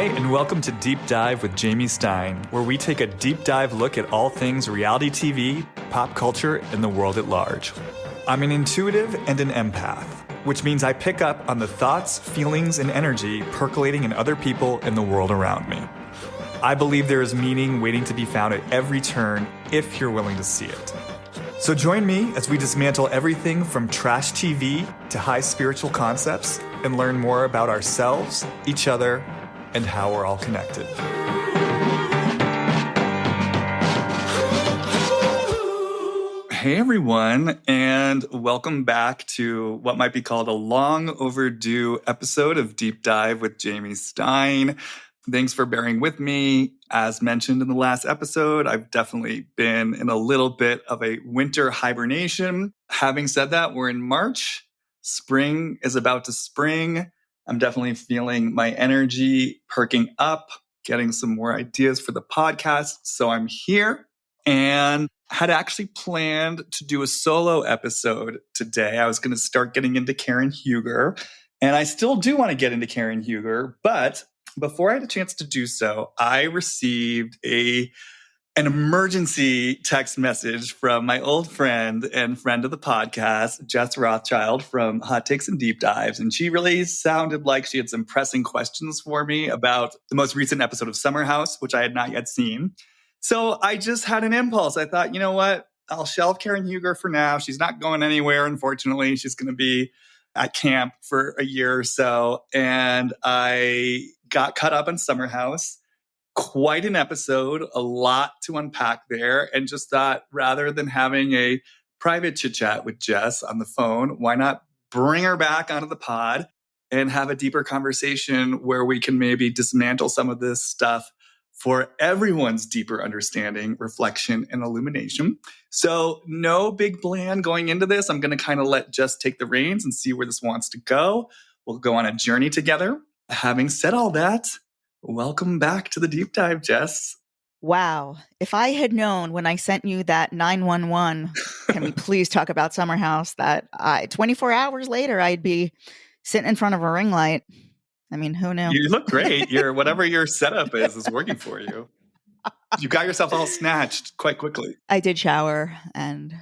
and welcome to Deep Dive with Jamie Stein, where we take a deep dive look at all things reality TV, pop culture, and the world at large. I'm an intuitive and an empath, which means I pick up on the thoughts, feelings, and energy percolating in other people and the world around me. I believe there is meaning waiting to be found at every turn if you're willing to see it. So join me as we dismantle everything from trash TV to high spiritual concepts and learn more about ourselves, each other, and how we're all connected. Hey everyone, and welcome back to what might be called a long overdue episode of Deep Dive with Jamie Stein. Thanks for bearing with me. As mentioned in the last episode, I've definitely been in a little bit of a winter hibernation. Having said that, we're in March. Spring is about to spring. I'm definitely feeling my energy perking up, getting some more ideas for the podcast. So I'm here and had actually planned to do a solo episode today. I was going to start getting into Karen Huger, and I still do want to get into Karen Huger, but before I had a chance to do so, I received an emergency text message from my old friend and friend of the podcast, Jess Rothschild from Hot Takes and Deep Dives. And she really sounded like she had some pressing questions for me about the most recent episode of Summer House, which I had not yet seen. So I just had an impulse. I thought, you know what? I'll shelve Karen Huger for now. She's not going anywhere, unfortunately. She's going to be at camp for a year or so. And I got caught up on Summer House. Quite an episode, a lot to unpack there, and just thought rather than having a private chit chat with Jess on the phone, why not bring her back onto the pod and have a deeper conversation where we can maybe dismantle some of this stuff for everyone's deeper understanding, reflection, and illumination. So no big plan going into this. I'm going to kind of let Jess take the reins and see where this wants to go. We'll go on a journey together. Having said all that, welcome back to the Deep Dive, Jess. Wow. If I had known when I sent you that 911, can we please talk about Summer House, that 24 hours later, I'd be sitting in front of a ring light. I mean, who knew? You look great. Whatever your setup is working for you. You got yourself all snatched quite quickly. I did shower and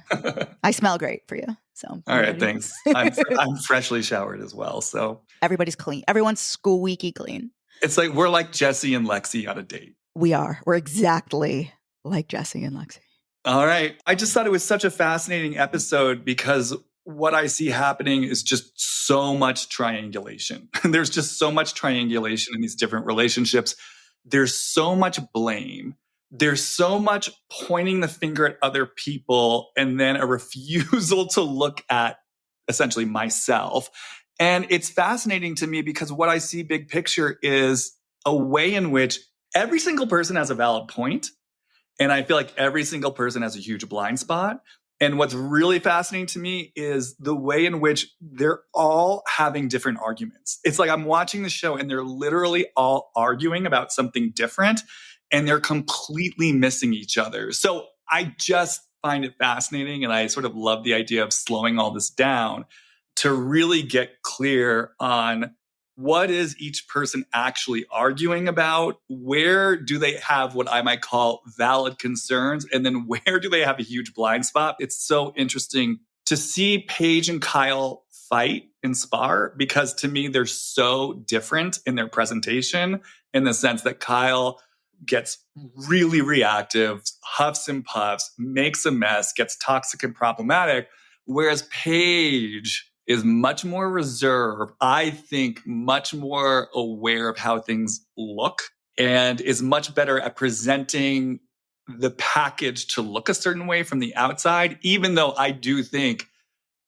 I smell great for you. So all right, thanks. I'm freshly showered as well. So everybody's clean. Everyone's squeaky clean. It's like we're like Jesse and Lexi on a date. We are. We're exactly like Jesse and Lexi. All right. I just thought it was such a fascinating episode because what I see happening is just so much triangulation. There's just so much triangulation in these different relationships. There's so much blame. There's so much pointing the finger at other people and then a refusal to look at essentially myself. And it's fascinating to me because what I see big picture is a way in which every single person has a valid point. And I feel like every single person has a huge blind spot. And what's really fascinating to me is the way in which they're all having different arguments. It's like I'm watching the show and they're literally all arguing about something different and they're completely missing each other. So I just find it fascinating. And I sort of love the idea of slowing all this down to really get clear on what is each person actually arguing about? Where do they have what I might call valid concerns? And then where do they have a huge blind spot? It's so interesting to see Paige and Kyle fight and spar because to me, they're so different in their presentation in the sense that Kyle gets really reactive, huffs and puffs, makes a mess, gets toxic and problematic, whereas Paige is much more reserved, I think much more aware of how things look, and is much better at presenting the package to look a certain way from the outside, even though I do think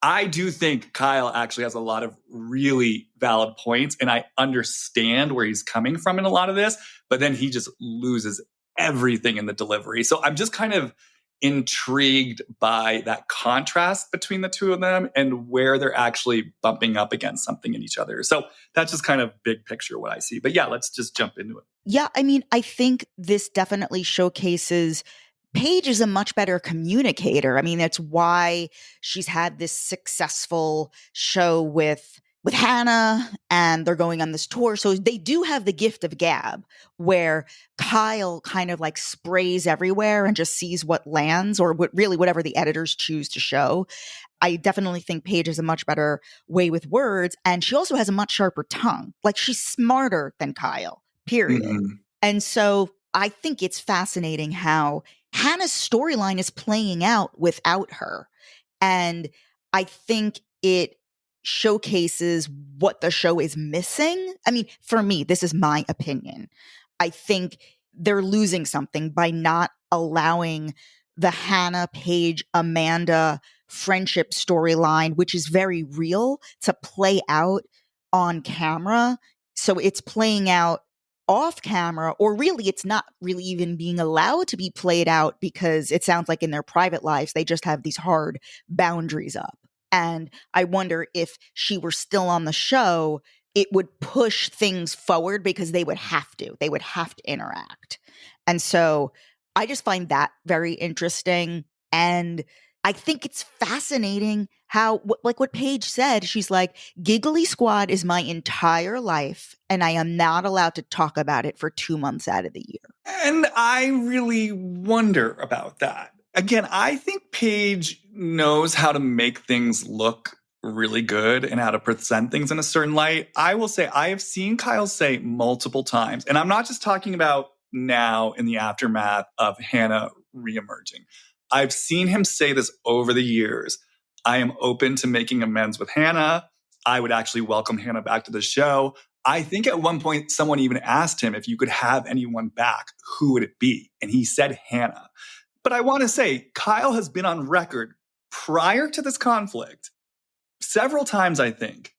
Kyle actually has a lot of really valid points, and I understand where he's coming from in a lot of this, but then he just loses everything in the delivery. So I'm just kind of intrigued by that contrast between the two of them and where they're actually bumping up against something in each other. So that's just kind of big picture what I see. But yeah, let's just jump into it. Yeah, I mean, I think this definitely showcases Paige is a much better communicator. I mean, that's why she's had this successful show with with Hannah, and they're going on this tour. So they do have the gift of gab, where Kyle kind of like sprays everywhere and just sees what lands, or really whatever the editors choose to show. I definitely think Paige has a much better way with words, and she also has a much sharper tongue. Like, she's smarter than Kyle, period. Mhm. And so I think it's fascinating how Hannah's storyline is playing out without her. And I think it showcases what the show is missing. I mean, for me, this is my opinion. I think they're losing something by not allowing the Hannah, Paige, Amanda friendship storyline, which is very real, to play out on camera. So it's playing out off camera, or really it's not really even being allowed to be played out, because it sounds like in their private lives they just have these hard boundaries up. And I wonder if she were still on the show, it would push things forward, because they would have to interact. And so I just find that very interesting. And I think it's fascinating how, like what Paige said, she's like, Giggly Squad is my entire life, and I am not allowed to talk about it for 2 months out of the year. And I really wonder about that. Again, I think Paige knows how to make things look really good and how to present things in a certain light. I will say, I have seen Kyle say multiple times, and I'm not just talking about now in the aftermath of Hannah reemerging. I've seen him say this over the years. I am open to making amends with Hannah. I would actually welcome Hannah back to the show. I think at one point someone even asked him if you could have anyone back, who would it be? And he said Hannah. But I want to say, Kyle has been on record prior to this conflict several times, I think,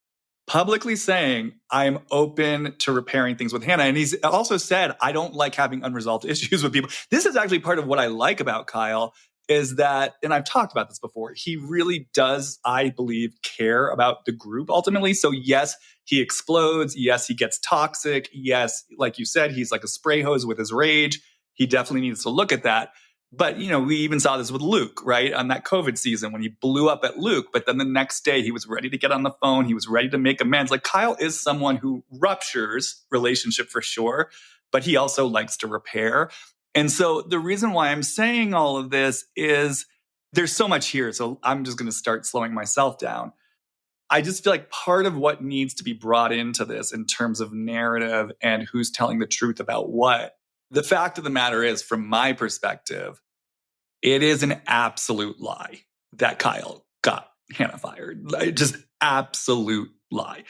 publicly saying, I'm open to repairing things with Hannah. And he's also said, I don't like having unresolved issues with people. This is actually part of what I like about Kyle, is that, and I've talked about this before, he really does, I believe, care about the group ultimately. So yes, he explodes. Yes, he gets toxic. Yes, like you said, he's like a spray hose with his rage. He definitely needs to look at that. But, we even saw this with Luke, right? On that COVID season when he blew up at Luke. But then the next day he was ready to get on the phone. He was ready to make amends. Like, Kyle is someone who ruptures relationship for sure, but he also likes to repair. And so the reason why I'm saying all of this is there's so much here. So I'm just going to start slowing myself down. I just feel like part of what needs to be brought into this in terms of narrative and who's telling the truth about what, the fact of the matter is, from my perspective, it is an absolute lie that Kyle got Hannah fired. Just absolute lie.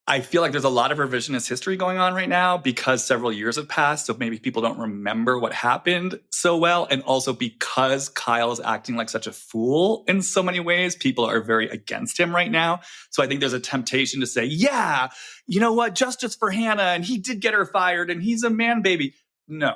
I feel like there's a lot of revisionist history going on right now because several years have passed. So maybe people don't remember what happened so well. And also because Kyle is acting like such a fool in so many ways, people are very against him right now. So I think there's a temptation to say, yeah, you know what? Justice for Hannah. And he did get her fired and he's a man baby. No.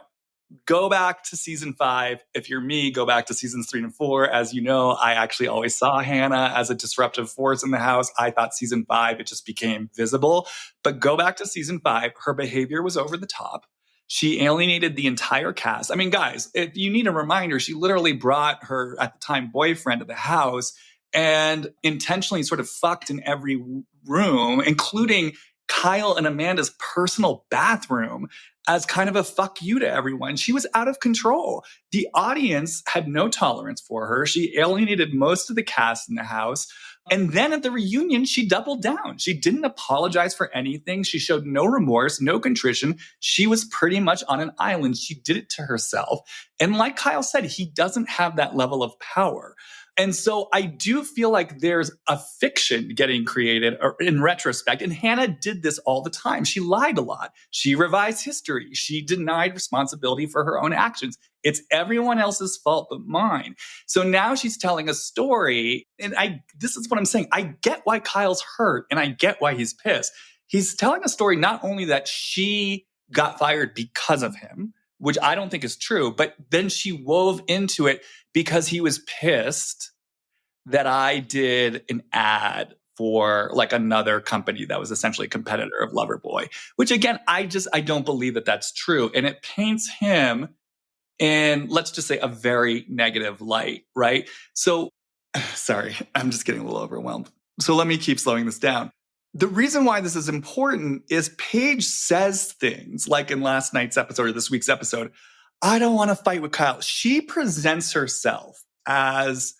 Go back to season 5. If you're me, go back to seasons 3 and 4. As you know, I actually always saw Hannah as a disruptive force in the house. I thought season 5, it just became visible. But go back to season 5. Her behavior was over the top. She alienated the entire cast. I mean, guys, if you need a reminder, she literally brought her, at the time, boyfriend to the house and intentionally sort of fucked in every room, including Kyle and Amanda's personal bathroom, as kind of a fuck you to everyone. She was out of control. The audience had no tolerance for her. She alienated most of the cast in the house. And then at the reunion, she doubled down. She didn't apologize for anything. She showed no remorse, no contrition. She was pretty much on an island. She did it to herself. And like Kyle said, he doesn't have that level of power. And so I do feel like there's a fiction getting created in retrospect. And Hannah did this all the time. She lied a lot. She revised history. She denied responsibility for her own actions. It's everyone else's fault but mine. So now she's telling a story. And this is what I'm saying. I get why Kyle's hurt and I get why he's pissed. He's telling a story not only that she got fired because of him, which I don't think is true, but then she wove into it because he was pissed that I did an ad for like another company that was essentially a competitor of Loverboy, which again, I don't believe that that's true. And it paints him in, let's just say, a very negative light, right? So, sorry, I'm just getting a little overwhelmed. So let me keep slowing this down. The reason why this is important is Paige says things like in last night's episode or this week's episode, I don't want to fight with Kyle. She presents herself as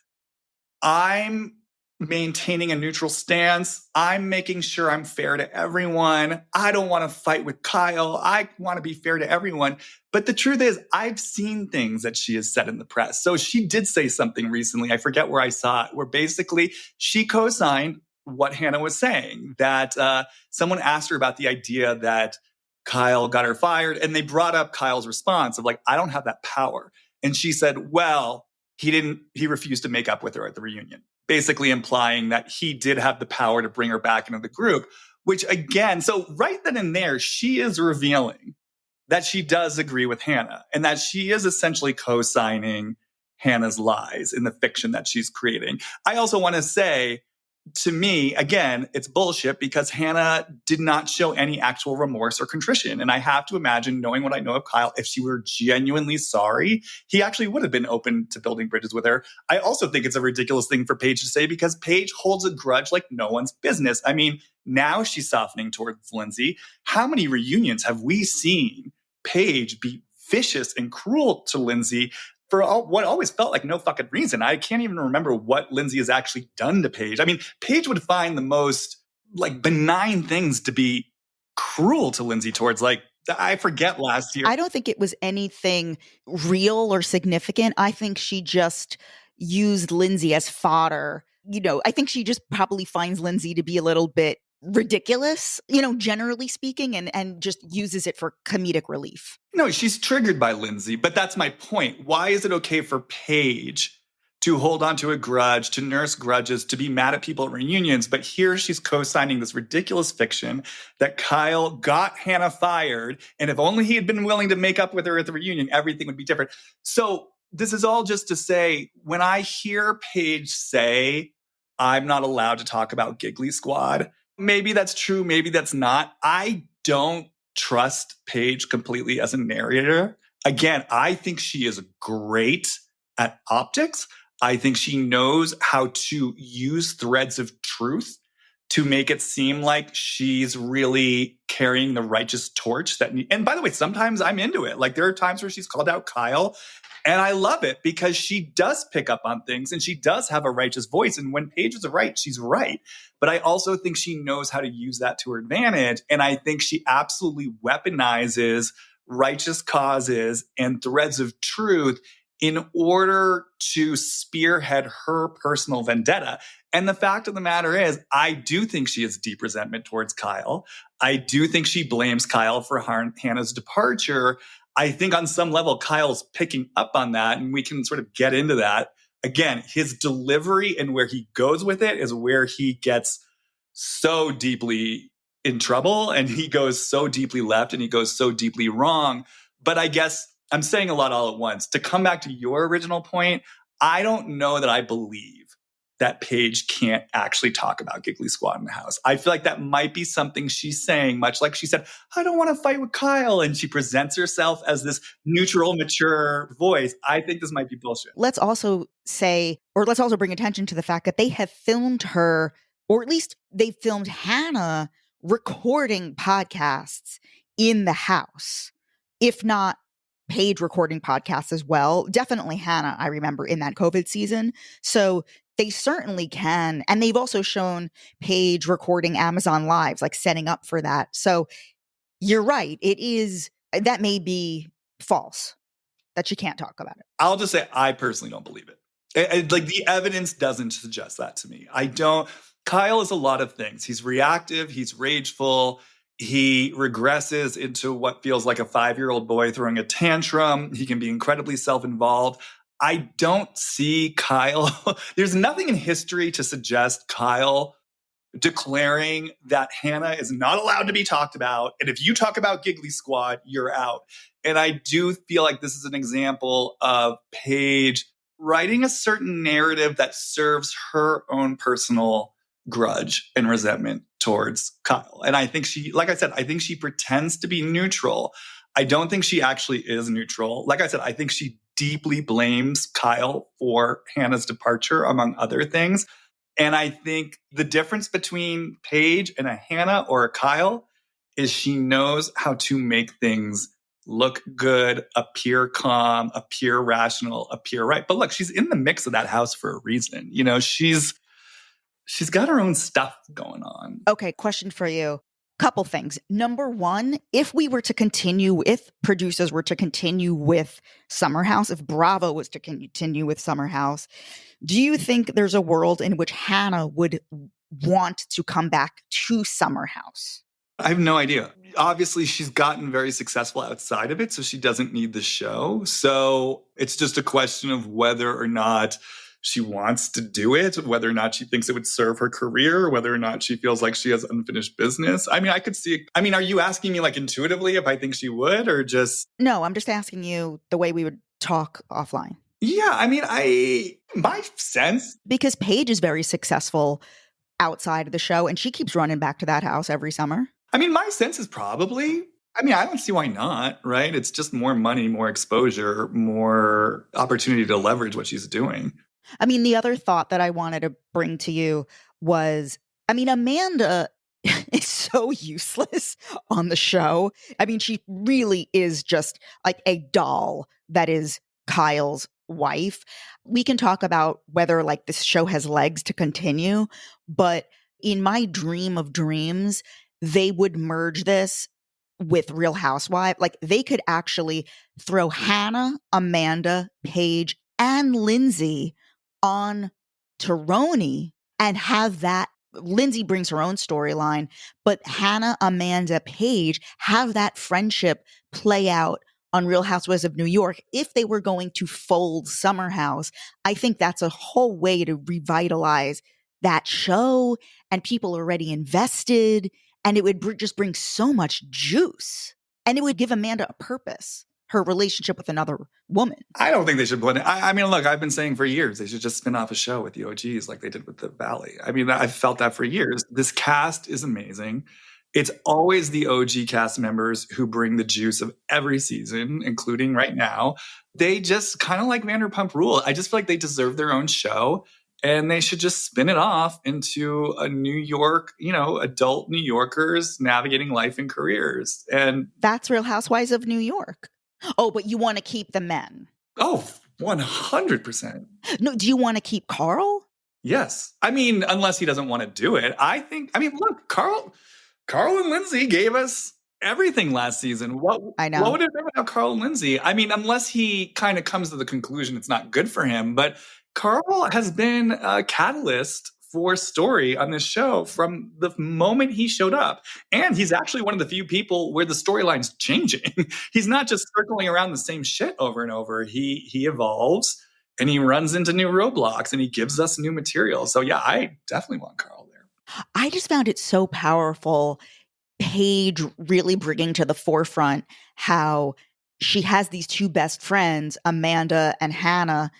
I'm maintaining a neutral stance. I'm making sure I'm fair to everyone. I don't want to fight with Kyle. I want to be fair to everyone. But the truth is, I've seen things that she has said in the press. So she did say something recently. I forget where I saw it, where basically she co-signed what Hannah was saying, that someone asked her about the idea that Kyle got her fired. And they brought up Kyle's response of like, I don't have that power. And she said, well, he refused to make up with her at the reunion, basically implying that he did have the power to bring her back into the group, which again, so right then and there, she is revealing that she does agree with Hannah and that she is essentially co-signing Hannah's lies in the fiction that she's creating. I also want to say, to me, again, it's bullshit because Hannah did not show any actual remorse or contrition. And I have to imagine, knowing what I know of Kyle, if she were genuinely sorry, he actually would have been open to building bridges with her. I also think it's a ridiculous thing for Paige to say because Paige holds a grudge like no one's business. I mean, now she's softening towards Lindsay. How many reunions have we seen Paige be vicious and cruel to Lindsay for what always felt like no fucking reason? I can't even remember what Lindsay has actually done to Paige. I mean, Paige would find the most like benign things to be cruel to Lindsay towards. Like, I forget last year. I don't think it was anything real or significant. I think she just used Lindsay as fodder. You know, I think she just probably finds Lindsay to be a little bit ridiculous, you know, generally speaking, and just uses it for comedic relief. No, she's triggered by Lindsay, but that's my point. Why is it okay for Paige to hold on to a grudge, to nurse grudges, to be mad at people at reunions? But here she's co-signing this ridiculous fiction that Kyle got Hannah fired, and if only he had been willing to make up with her at the reunion, everything would be different. So this is all just to say, when I hear Paige say, I'm not allowed to talk about Giggly Squad, maybe that's true, maybe that's not. I don't trust Paige completely as a narrator. Again, I think she is great at optics. I think she knows how to use threads of truth to make it seem like she's really carrying the righteous torch. And by the way, sometimes I'm into it. Like there are times where she's called out Kyle, and I love it because she does pick up on things and she does have a righteous voice. And when Paige is right, she's right. But I also think she knows how to use that to her advantage. And I think she absolutely weaponizes righteous causes and threads of truth in order to spearhead her personal vendetta. And the fact of the matter is, I do think she has deep resentment towards Kyle. I do think she blames Kyle for Hannah's departure. I think on some level, Kyle's picking up on that, and we can sort of get into that. Again, his delivery and where he goes with it is where he gets so deeply in trouble, and he goes so deeply left, and he goes so deeply wrong. But I guess I'm saying a lot all at once. To come back to your original point, I don't know that I believe that Paige can't actually talk about Giggly Squad in the house. I feel like that might be something she's saying, much like she said, I don't want to fight with Kyle. And she presents herself as this neutral, mature voice. I think this might be bullshit. Let's also say, or let's also bring attention to the fact that they have filmed her, or at least they filmed Hannah recording podcasts in the house, if not Paige recording podcasts as well. Definitely Hannah, I remember, in that COVID season. So they certainly can. And they've also shown Paige recording Amazon Lives, like setting up for that. So you're right. That may be false, that she can't talk about it. I'll just say, I personally don't believe it. Like the evidence doesn't suggest that to me. I don't. Kyle is a lot of things. He's reactive. He's rageful. He regresses into what feels like a 5-year-old boy throwing a tantrum. He can be incredibly self-involved. I don't see Kyle. There's nothing in history to suggest Kyle declaring that Hannah is not allowed to be talked about. And if you talk about Giggly Squad, you're out. And I do feel like this is an example of Paige writing a certain narrative that serves her own personal grudge and resentment towards Kyle. And I think she, like I said, I think she pretends to be neutral. I don't think she actually is neutral. Like I said, I think she deeply blames Kyle for Hannah's departure, among other things. And I think the difference between Paige and a Hannah or a Kyle is she knows how to make things look good, appear calm, appear rational, appear right. But look, she's in the mix of that house for a reason. You know, she's got her own stuff going on. Okay, question for you. Couple things. Number one, if we were to continue, if producers were to continue with Summer House, if Bravo was to continue with Summer House, do you think there's a world in which Hannah would want to come back to Summer House? I have no idea. Obviously, she's gotten very successful outside of it, so she doesn't need the show. So it's just a question of whether or not she wants to do it, whether or not she thinks it would serve her career, whether or not she feels like she has unfinished business. I mean, I could see, I mean, are you asking me like intuitively if I think she would or just? No, I'm just asking you the way we would talk offline. Yeah, I mean, my sense. Because Paige is very successful outside of the show and she keeps running back to that house every summer. I mean, my sense is probably, I mean, I don't see why not, right? It's just more money, more exposure, more opportunity to leverage what she's doing. I mean, the other thought that I wanted to bring to you was, I mean, Amanda is so useless on the show. I mean, she really is just like a doll that is Kyle's wife. We can talk about whether like this show has legs to continue, but in my dream of dreams, they would merge this with Real Housewives. Like they could actually throw Hannah, Amanda, Paige, and Lindsay on Taroni and have that. Lindsay brings her own storyline, but Hannah, Amanda, Paige have that friendship play out on Real Housewives of New York. If they were going to fold Summer House, I think that's a whole way to revitalize that show, and people are already invested, and it would just bring so much juice, and it would give Amanda a purpose. Her relationship with another woman. I don't think they should blend it. I mean, look, I've been saying for years they should just spin off a show with the OGs like they did with the Valley. I mean, I've felt that for years. This cast is amazing. It's always the OG cast members who bring the juice of every season, including right now. They just kind of like Vanderpump Rule. I just feel like they deserve their own show. And they should just spin it off into a New York, you know, adult New Yorkers navigating life and careers. And that's Real Housewives of New York. Oh, but you want to keep the men. Oh, 100%. No, do you want to keep Carl? Yes. I mean, unless he doesn't want to do it. I mean, look, Carl and Lindsay gave us everything last season. I know. What would it have been without Carl and Lindsay? I mean, unless he kind of comes to the conclusion it's not good for him, but Carl has been a catalyst for story on this show from the moment he showed up. And he's actually one of the few people where the storyline's changing. He's not just circling around the same shit over and over. He evolves and he runs into new roadblocks and he gives us new material. So yeah, I definitely want Carl there. I just found it so powerful. Paige really bringing to the forefront how she has these two best friends, Amanda and Hannah,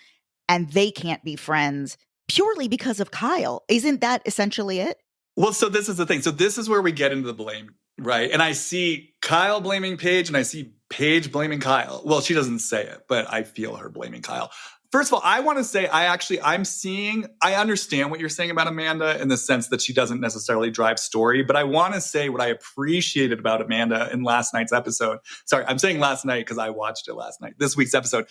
and they can't be friends purely because of Kyle. Isn't that essentially it? Well, so this is the thing. So this is where we get into the blame, right? And I see Kyle blaming Paige and I see Paige blaming Kyle. Well, she doesn't say it, but I feel her blaming Kyle. First of all, I want to say I understand what you're saying about Amanda in the sense that she doesn't necessarily drive story, but I want to say what I appreciated about Amanda in last night's episode. Sorry, I'm saying last night because I watched it last night. This week's episode.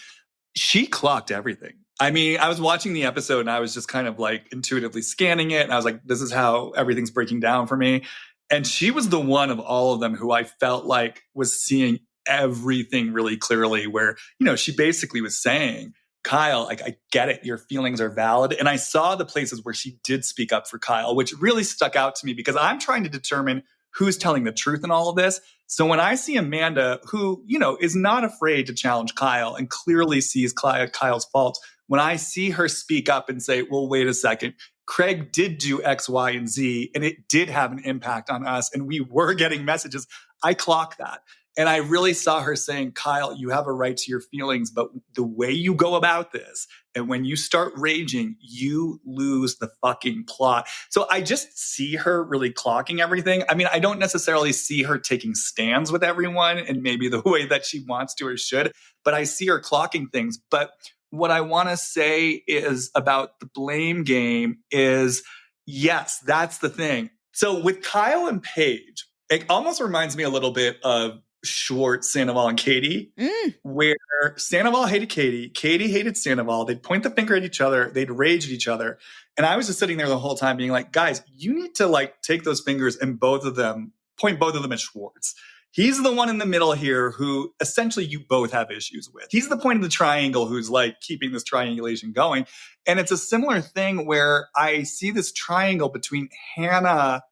She clocked everything. I mean, I was watching the episode and I was just kind of like intuitively scanning it. And I was like, this is how everything's breaking down for me. And she was the one of all of them who I felt like was seeing everything really clearly where, you know, she basically was saying, Kyle, like, I get it. Your feelings are valid. And I saw the places where she did speak up for Kyle, which really stuck out to me because I'm trying to determine who's telling the truth in all of this. So when I see Amanda, who, you know, is not afraid to challenge Kyle and clearly sees Kyle's faults, when I see her speak up and say, well, wait a second, Craig did do X, Y, and Z, and it did have an impact on us, and we were getting messages, I clock that. And I really saw her saying, Kyle, you have a right to your feelings, but the way you go about this, and when you start raging, you lose the fucking plot. So I just see her really clocking everything. I mean, I don't necessarily see her taking stands with everyone and maybe the way that she wants to or should, but I see her clocking things. But what I want to say is about the blame game is, yes, that's the thing. So with Kyle and Paige, it almost reminds me a little bit of Schwartz, Sandoval, and Katie, where Sandoval hated Katie, Katie hated Sandoval. They'd point the finger at each other, they'd rage at each other. And I was just sitting there the whole time being like, guys, you need to like take those fingers and point both of them at Schwartz. He's the one in the middle here who essentially you both have issues with. He's the point of the triangle who's like keeping this triangulation going. And it's a similar thing where I see this triangle between Hannah,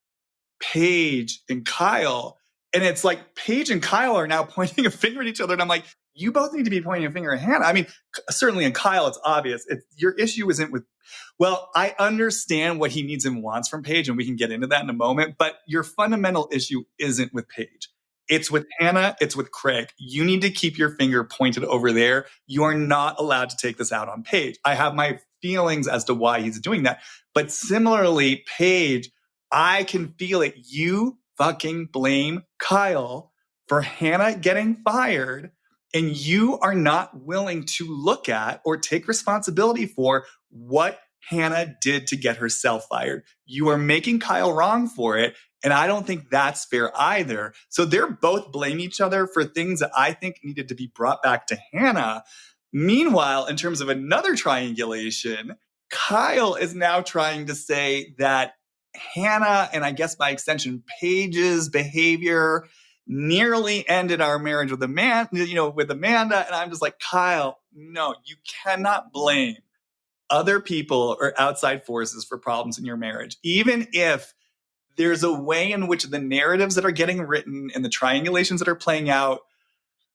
Paige, and Kyle. And it's like Paige and Kyle are now pointing a finger at each other. And I'm like, you both need to be pointing a finger at Hannah. I mean, certainly in Kyle, it's obvious. Your issue isn't with, well, I understand what he needs and wants from Paige, and we can get into that in a moment. But your fundamental issue isn't with Paige. It's with Hannah. It's with Craig. You need to keep your finger pointed over there. You are not allowed to take this out on Paige. I have my feelings as to why he's doing that. But similarly, Paige, I can feel it. You fucking blame Kyle for Hannah getting fired, and you are not willing to look at or take responsibility for what Hannah did to get herself fired. You are making Kyle wrong for it. And I don't think that's fair either. So they're both blaming each other for things that I think needed to be brought back to Hannah. Meanwhile, in terms of another triangulation, Kyle is now trying to say that Hannah, and I guess by extension, Paige's behavior nearly ended our marriage with Amanda, And I'm just like, Kyle, no, you cannot blame other people or outside forces for problems in your marriage. Even if there's a way in which the narratives that are getting written and the triangulations that are playing out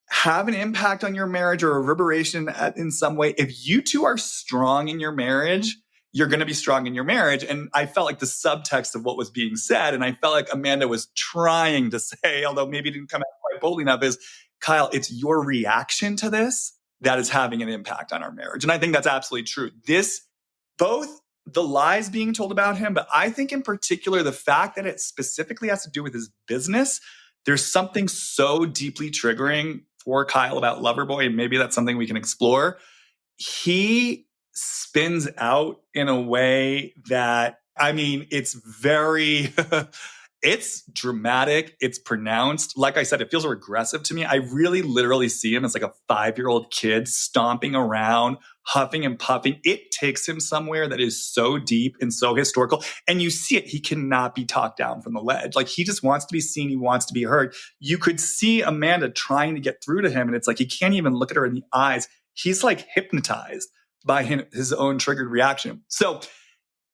have an impact on your marriage or a reverberation in some way. If you two are strong in your marriage, you're going to be strong in your marriage. And I felt like the subtext of what was being said, and I felt like Amanda was trying to say, although maybe it didn't come out quite boldly enough, is, Kyle, it's your reaction to this that is having an impact on our marriage. And I think that's absolutely true. Both the lies being told about him, but I think in particular, the fact that it specifically has to do with his business, there's something so deeply triggering for Kyle about Loverboy, and maybe that's something we can explore. He spins out in a way that, I mean, it's very, it's dramatic, it's pronounced. Like I said, it feels regressive to me. I really literally see him as like a 5-year-old kid stomping around, huffing and puffing. It takes him somewhere that is so deep and so historical. And you see it, he cannot be talked down from the ledge. Like, he just wants to be seen, he wants to be heard. You could see Amanda trying to get through to him, and it's like he can't even look at her in the eyes. He's like hypnotized by his own triggered reaction. So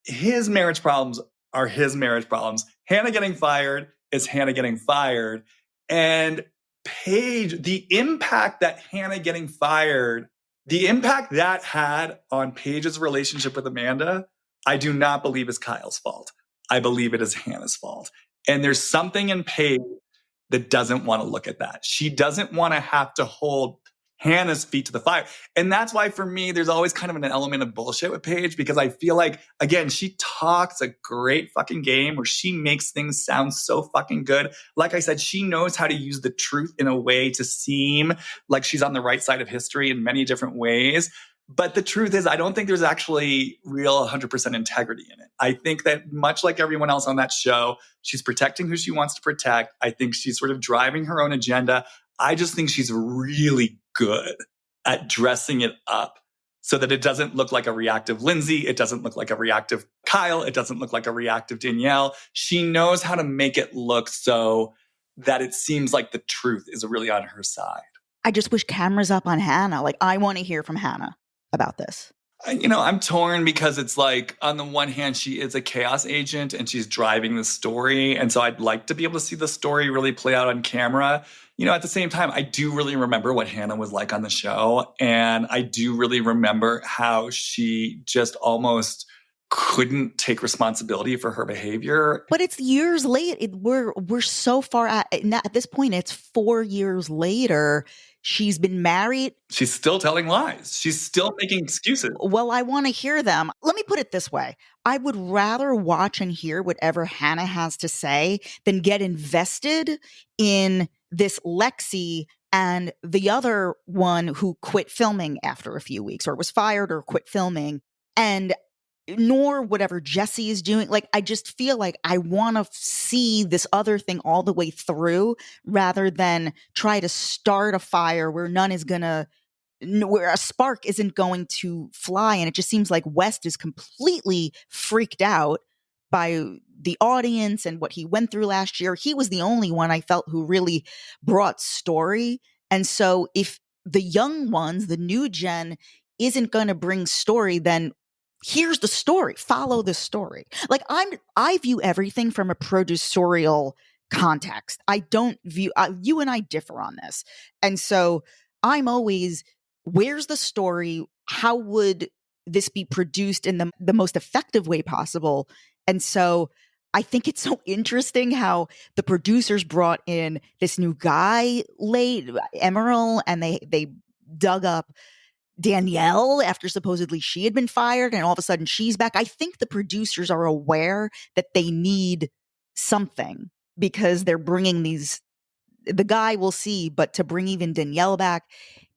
his marriage problems are his marriage problems. Hannah getting fired is Hannah getting fired. And Paige, the impact that Hannah getting fired, the impact that had on Paige's relationship with Amanda, I do not believe is Kyle's fault. I believe it is Hannah's fault. And there's something in Paige that doesn't want to look at that. She doesn't want to have to hold Hannah's feet to the fire. And that's why, for me, there's always kind of an element of bullshit with Paige, because I feel like, again, she talks a great fucking game where she makes things sound so fucking good. Like I said, she knows how to use the truth in a way to seem like she's on the right side of history in many different ways. But the truth is, I don't think there's actually real 100% integrity in it. I think that, much like everyone else on that show, she's protecting who she wants to protect. I think she's sort of driving her own agenda. I just think she's really good at dressing it up so that it doesn't look like a reactive Lindsay. It doesn't look like a reactive Kyle. It doesn't look like a reactive Danielle. She knows how to make it look so that it seems like the truth is really on her side. I just wish cameras up on Hannah. Like, I want to hear from Hannah about this. I'm torn, because it's like, on the one hand, she is a chaos agent and she's driving the story. And so I'd like to be able to see the story really play out on camera. At the same time, I do really remember what Hannah was like on the show. And I do really remember how she just almost couldn't take responsibility for her behavior. But it's years late. We're so far at this point. It's 4 years later. She's been married. She's still telling lies. She's still making excuses. Well, I want to hear them. Let me put it this way. I would rather watch and hear whatever Hannah has to say than get invested in this Lexi and the other one who quit filming after a few weeks or was fired or quit filming. And nor whatever Jesse is doing. Like, I just feel like I want to see this other thing all the way through rather than try to start a fire where none is going to, where a spark isn't going to fly. And it just seems like West is completely freaked out by the audience and what he went through last year. He was the only one I felt who really brought story. And so if the young ones, the new gen, isn't going to bring story, then here's the story. Follow the story. Like, I view everything from a producerial context. I don't view, you and I differ on this. And so I'm always, where's the story? How would this be produced in the most effective way possible? And so I think it's so interesting how the producers brought in this new guy late, Emerald, and they dug up Danielle after supposedly she had been fired, and all of a sudden she's back. I think the producers are aware that they need something because they're bringing these, the guy we'll see, but to bring even Danielle back,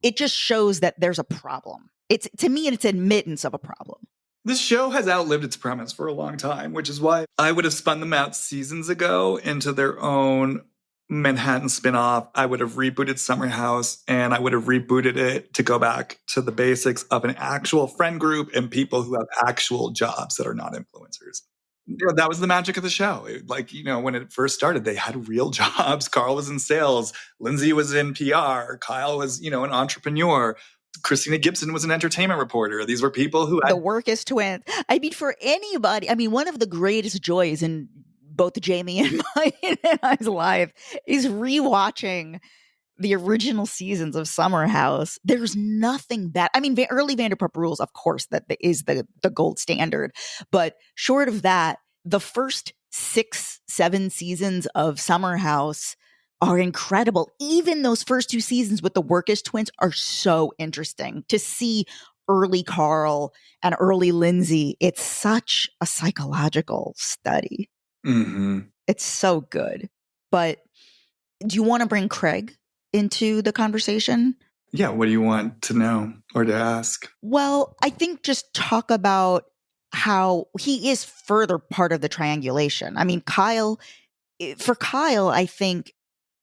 it just shows that there's a problem. It's, to me, it's admittance of a problem. This show has outlived its premise for a long time, which is why I would have spun them out seasons ago into their own Manhattan spinoff. I would have rebooted Summer House, and I would have rebooted it to go back to the basics of an actual friend group and people who have actual jobs that are not influencers. That was the magic of the show. When it first started, they had real jobs. Carl was in sales. Lindsay was in PR. Kyle was, an entrepreneur. Christina Gibson was an entertainment reporter. These were people who had the Workist twins. I mean, for anybody, I mean, one of the greatest joys in both Jamie and mine and I's life is rewatching the original seasons of Summer House. There's nothing bad. I mean, early Vanderpump Rules, of course, that is the gold standard. But short of that, the first 6-7 seasons of Summer House are incredible. Even those first 2 seasons with the Workist twins are so interesting to see. Early Carl and early Lindsay. It's such a psychological study. Mm-hmm. It's so good. But do you want to bring Craig into the conversation? Yeah, what do you want to know or to ask? Well, I think just talk about how he is further part of the triangulation. I mean, for Kyle, I think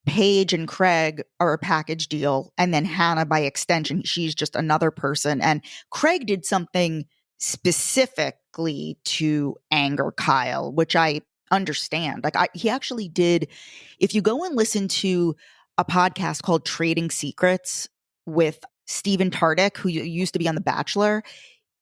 Paige and Craig are a package deal, and then Hannah, by extension, she's just another person. And Craig did something specifically to anger Kyle, which I understand. He actually did. If you go and listen to a podcast called Trading Secrets with Stephen Tardick, who used to be on The Bachelor,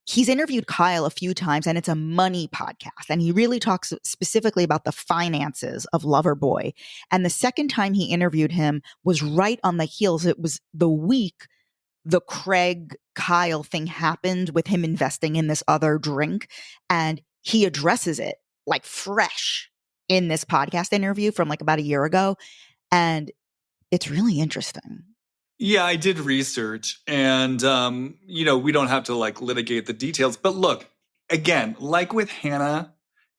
he's interviewed Kyle a few times, and it's a money podcast. And he really talks specifically about the finances of Loverboy. And the second time he interviewed him was right on the heels. It was the week the Craig Kyle thing happened with him investing in this other drink. And he addresses it like fresh in this podcast interview from like about a year ago. And it's really interesting. Yeah, I did research, and, we don't have to litigate the details. But look, again, like with Hannah,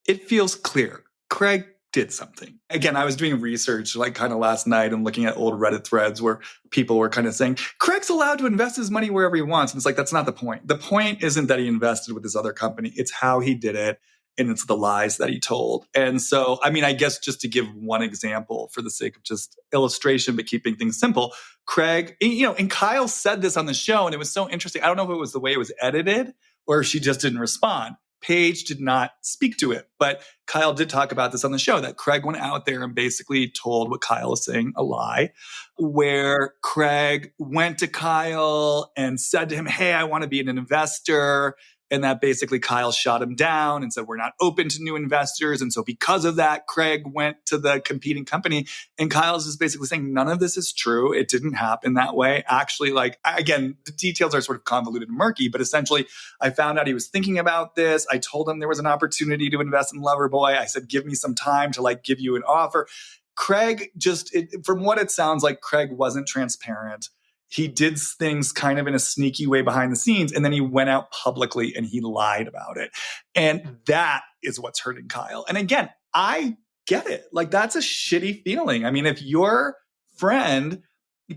it feels clear. Craig did something. Again, I was doing research kind of last night and looking at old Reddit threads where people were kind of saying, Craig's allowed to invest his money wherever he wants. And it's that's not the point. The point isn't that he invested with this other company. It's how he did it. And it's the lies that he told. And so, I mean, I guess just to give one example for the sake of just illustration, but keeping things simple, Craig, and Kyle said this on the show, and it was so interesting. I don't know if it was the way it was edited or if she just didn't respond. Paige did not speak to it, but Kyle did talk about this on the show, that Craig went out there and basically told what Kyle is saying a lie, where Craig went to Kyle and said to him, hey, I want to be an investor. And that basically Kyle shot him down and said, we're not open to new investors. And so because of that, Craig went to the competing company. And Kyle's just basically saying, none of this is true. It didn't happen that way. Actually, again, the details are sort of convoluted and murky, but essentially I found out he was thinking about this. I told him there was an opportunity to invest in Loverboy. I said, give me some time to give you an offer. Craig from what it sounds like, Craig wasn't transparent. He did things kind of in a sneaky way behind the scenes, and then he went out publicly and he lied about it. And that is what's hurting Kyle. And again, I get it. That's a shitty feeling. I mean, if your friend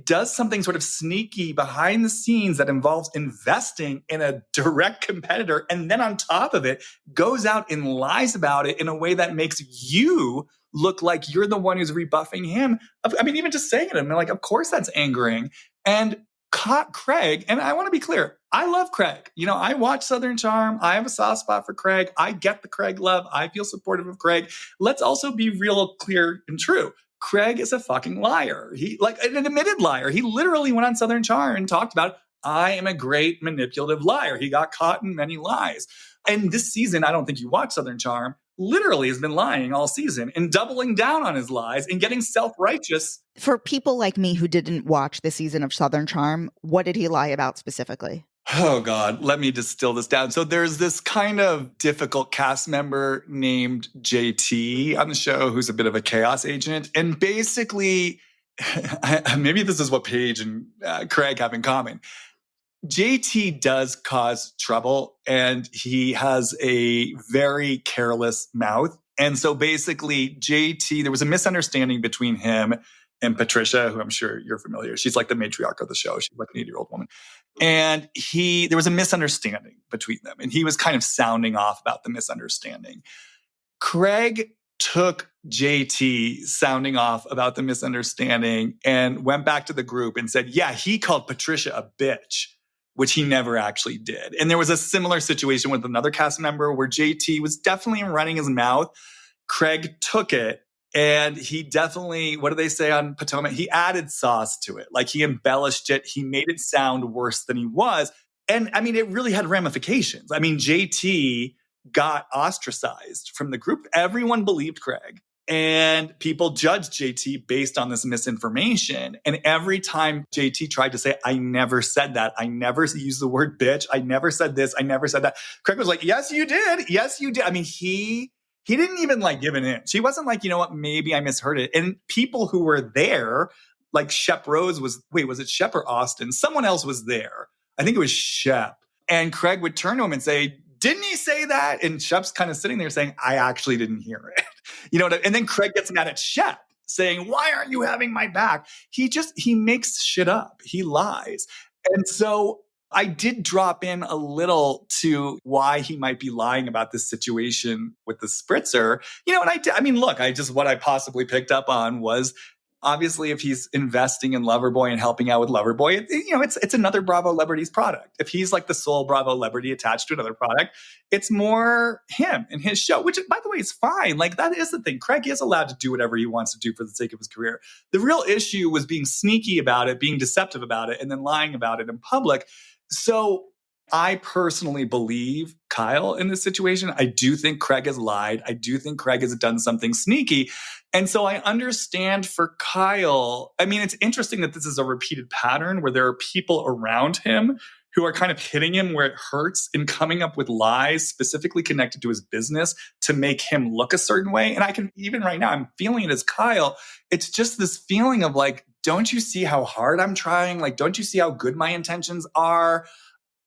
does something sort of sneaky behind the scenes that involves investing in a direct competitor, and then on top of it goes out and lies about it in a way that makes you look like you're the one who's rebuffing him. I mean, even just saying it, I'm like, of course that's angering. And caught Craig, and I want to be clear, I love Craig. I watch Southern Charm. I have a soft spot for Craig. I get the Craig love. I feel supportive of Craig. Let's also be real, clear, and true. Craig is a fucking liar. He like an admitted liar. He literally went on Southern Charm and talked about, I am a great manipulative liar. He got caught in many lies. And this season, I don't think you watched Southern Charm, literally has been lying all season and doubling down on his lies and getting self-righteous. For people like me who didn't watch the season of Southern Charm, what did he lie about specifically? Oh, God, let me distill this down. So there's this kind of difficult cast member named JT on the show who's a bit of a chaos agent. And basically, maybe this is what Paige and Craig have in common. JT does cause trouble, and he has a very careless mouth. And so basically, JT, there was a misunderstanding between him and Patricia, who I'm sure you're familiar. She's like the matriarch of the show. She's like an 80-year-old woman. And there was a misunderstanding between them, and he was kind of sounding off about the misunderstanding. Craig took JT sounding off about the misunderstanding and went back to the group and said, yeah, he called Patricia a bitch, which he never actually did. And there was a similar situation with another cast member where JT was definitely running his mouth. Craig took it, and he definitely, what do they say on Potomac? He added sauce to it. Like, he embellished it. He made it sound worse than he was. And I mean, it really had ramifications. I mean, JT got ostracized from the group. Everyone believed Craig. And people judged JT based on this misinformation. And every time JT tried to say, I never said that. I never used the word bitch. I never said this. I never said that. Craig was like, yes, you did. Yes, you did. I mean, he didn't even like give an inch. He wasn't like, you know what, maybe I misheard it. And people who were there, like Shep Rose was it Shep or Austin? Someone else was there. I think it was Shep. And Craig would turn to him and say, didn't he say that? And Shep's kind of sitting there saying, I actually didn't hear it. And then Craig gets mad at Shep saying, why aren't you having my back? He makes shit up. He lies. And so I did drop in a little to why he might be lying about this situation with the spritzer. What I possibly picked up on was, obviously, if he's investing in Loverboy and helping out with Loverboy, it's another Bravo Celebrities product. If he's like the sole Bravo celebrity attached to another product, it's more him and his show, which, by the way, is fine. Like, that is the thing. Craig is allowed to do whatever he wants to do for the sake of his career. The real issue was being sneaky about it, being deceptive about it, and then lying about it in public. So I personally believe Kyle in this situation. I do think Craig has lied. I do think Craig has done something sneaky. And so I understand for Kyle, I mean, it's interesting that this is a repeated pattern where there are people around him who are kind of hitting him where it hurts and coming up with lies specifically connected to his business to make him look a certain way. And I can, even right now, I'm feeling it as Kyle. It's just this feeling of like, don't you see how hard I'm trying? Like, don't you see how good my intentions are?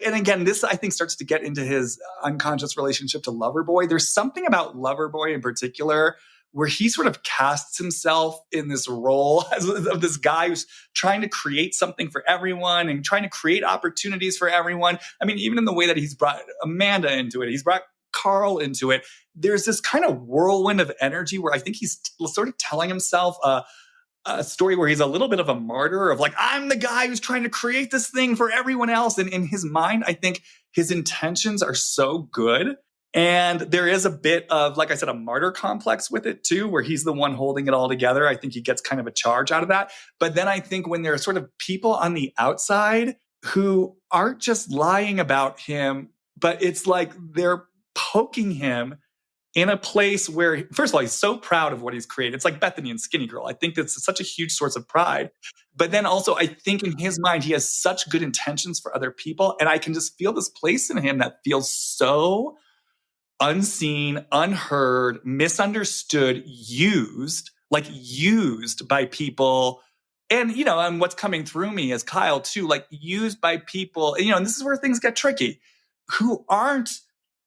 And again, this, I think, starts to get into his unconscious relationship to Loverboy. There's something about Loverboy in particular where he sort of casts himself in this role of this guy who's trying to create something for everyone and trying to create opportunities for everyone. I mean, even in the way that he's brought Amanda into it, he's brought Carl into it, there's this kind of whirlwind of energy where I think he's sort of telling himself a story where he's a little bit of a martyr of like, I'm the guy who's trying to create this thing for everyone else. And in his mind, I think his intentions are so good. And there is a bit of, like I said, a martyr complex with it too, where he's the one holding it all together. I think he gets kind of a charge out of that. But then I think when there are sort of people on the outside who aren't just lying about him, but it's like they're poking him in a place where, first of all, he's so proud of what he's created. It's like Bethany and Skinny Girl. I think that's such a huge source of pride. But then also, I think in his mind, he has such good intentions for other people. And I can just feel this place in him that feels so unseen, unheard, misunderstood, used by people. And, and what's coming through me as Kyle too, like used by people, and this is where things get tricky, who aren't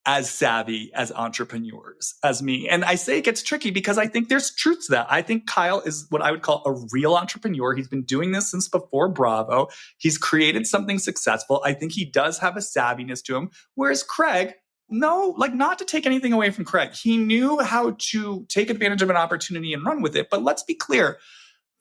as savvy as entrepreneurs as me. And I say it gets tricky because I think there's truth to that. I think Kyle is what I would call a real entrepreneur. He's been doing this since before Bravo. He's created something successful. I think he does have a savviness to him. Whereas Craig, no, like not to take anything away from Craig. He knew how to take advantage of an opportunity and run with it. But let's be clear.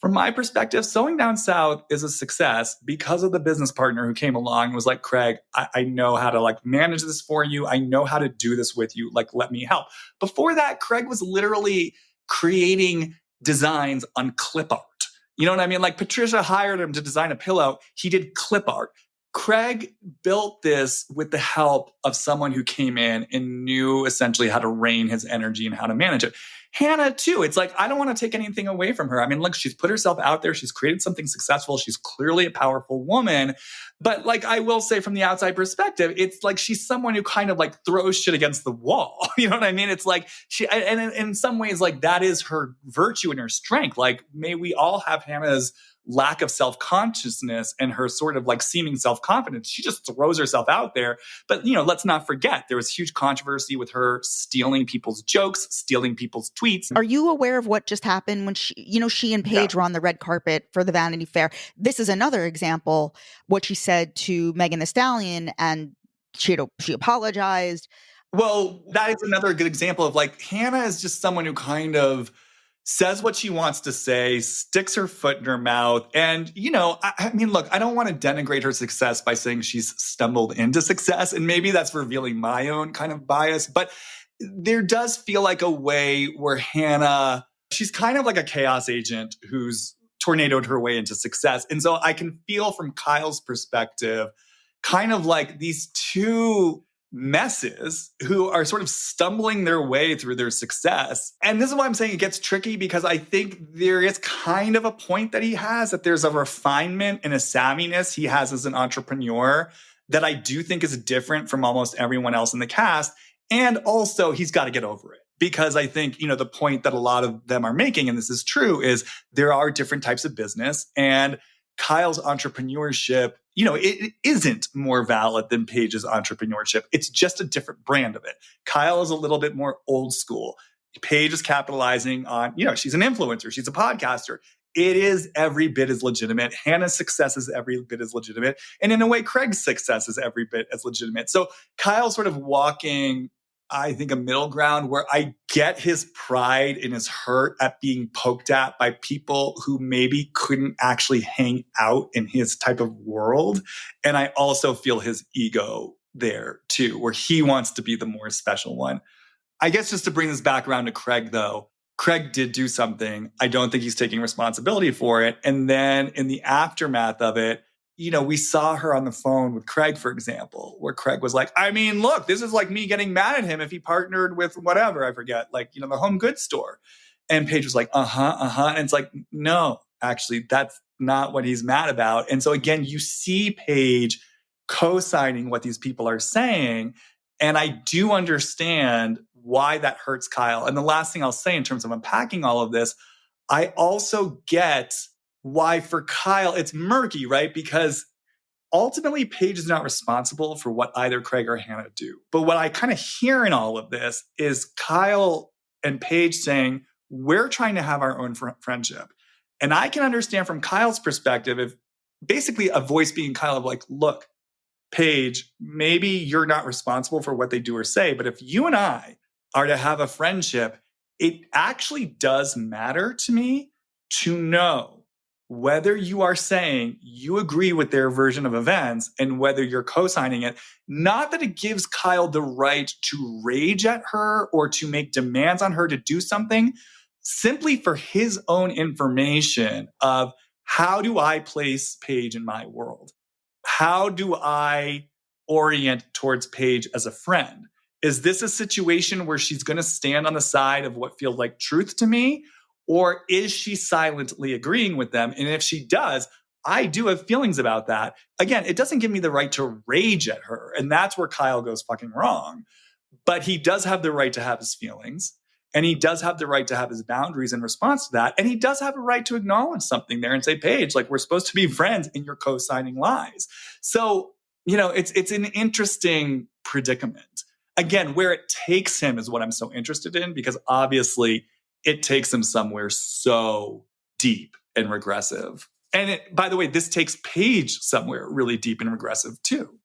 From my perspective, Sewing Down South is a success because of the business partner who came along and was like, Craig, I know how to like manage this for you. I know how to do this with you. Like, let me help. Before that, Craig was literally creating designs on clip art. You know what I mean? Like Patricia hired him to design a pillow. He did clip art. Craig built this with the help of someone who came in and knew essentially how to rein his energy and how to manage it. Hannah, too. It's like, I don't want to take anything away from her. I mean, look, she's put herself out there. She's created something successful. She's clearly a powerful woman. But like I will say from the outside perspective, it's like she's someone who kind of like throws shit against the wall. You know what I mean? It's like she, and in some ways, like that is her virtue and her strength. Like, may we all have Hannah's lack of self-consciousness and her sort of like seeming self-confidence. She just throws herself out there. But, you know, let's not forget there was huge controversy with her stealing people's jokes, stealing people's tweets. Are you aware of what just happened when she and Paige were on the red carpet for the Vanity Fair? This is another example, what she said to Megan Thee Stallion, and she apologized. Well, that is another good example of like Hannah is just someone who kind of says what she wants to say, sticks her foot in her mouth. And, you know, I mean, look, I don't want to denigrate her success by saying she's stumbled into success. And maybe that's revealing my own kind of bias. But there does feel like a way where Hannah, she's kind of like a chaos agent who's tornadoed her way into success. And so I can feel from Kyle's perspective, kind of like these two messes who are sort of stumbling their way through their success. And this is why I'm saying it gets tricky, because I think there is kind of a point that he has, that there's a refinement and a savviness he has as an entrepreneur that I do think is different from almost everyone else in the cast. And also he's got to get over it, because I think, you know, the point that a lot of them are making, and this is true, is there are different types of business, and Kyle's entrepreneurship, you know, it isn't more valid than Paige's entrepreneurship. It's just a different brand of it. Kyle is a little bit more old school. Paige is capitalizing on, you know, she's an influencer. She's a podcaster. It is every bit as legitimate. Hannah's success is every bit as legitimate. And in a way, Craig's success is every bit as legitimate. So Kyle's sort of walking, I think, a middle ground where I get his pride and his hurt at being poked at by people who maybe couldn't actually hang out in his type of world. And I also feel his ego there too, where he wants to be the more special one. I guess just to bring this back around to Craig, though, Craig did do something. I don't think he's taking responsibility for it. And then in the aftermath of it, you know, we saw her on the phone with Craig, for example, where Craig was like, I mean, look, this is like me getting mad at him if he partnered with whatever, I forget, like, you know, the home goods store. And Paige was like, And it's like, no, actually, that's not what he's mad about. And so again, you see Paige co-signing what these people are saying. And I do understand why that hurts Kyle. And the last thing I'll say in terms of unpacking all of this, I also get why for Kyle it's murky, right? Because ultimately Paige is not responsible for what either Craig or Hannah do. But what I kind of hear in all of this is Kyle and Paige saying, we're trying to have our own friendship. And I can understand from Kyle's perspective, if basically a voice being Kyle of like, look, Paige, maybe you're not responsible for what they do or say, but if you and I are to have a friendship, it actually does matter to me to know whether you are saying you agree with their version of events and whether you're co-signing it. Not that it gives Kyle the right to rage at her or to make demands on her to do something, simply for his own information of how do I place Paige in my world? How do I orient towards Paige as a friend? Is this a situation where she's going to stand on the side of what feels like truth to me? Or is she silently agreeing with them? And if she does, I do have feelings about that. Again, it doesn't give me the right to rage at her. And that's where Kyle goes fucking wrong. But he does have the right to have his feelings. And he does have the right to have his boundaries in response to that. And he does have a right to acknowledge something there and say, Paige, like, we're supposed to be friends and you're co-signing lies. So, you know, it's an interesting predicament. again, where it takes him is what I'm so interested in, because obviously it takes him somewhere so deep and regressive. And by the way, this takes Paige somewhere really deep and regressive too.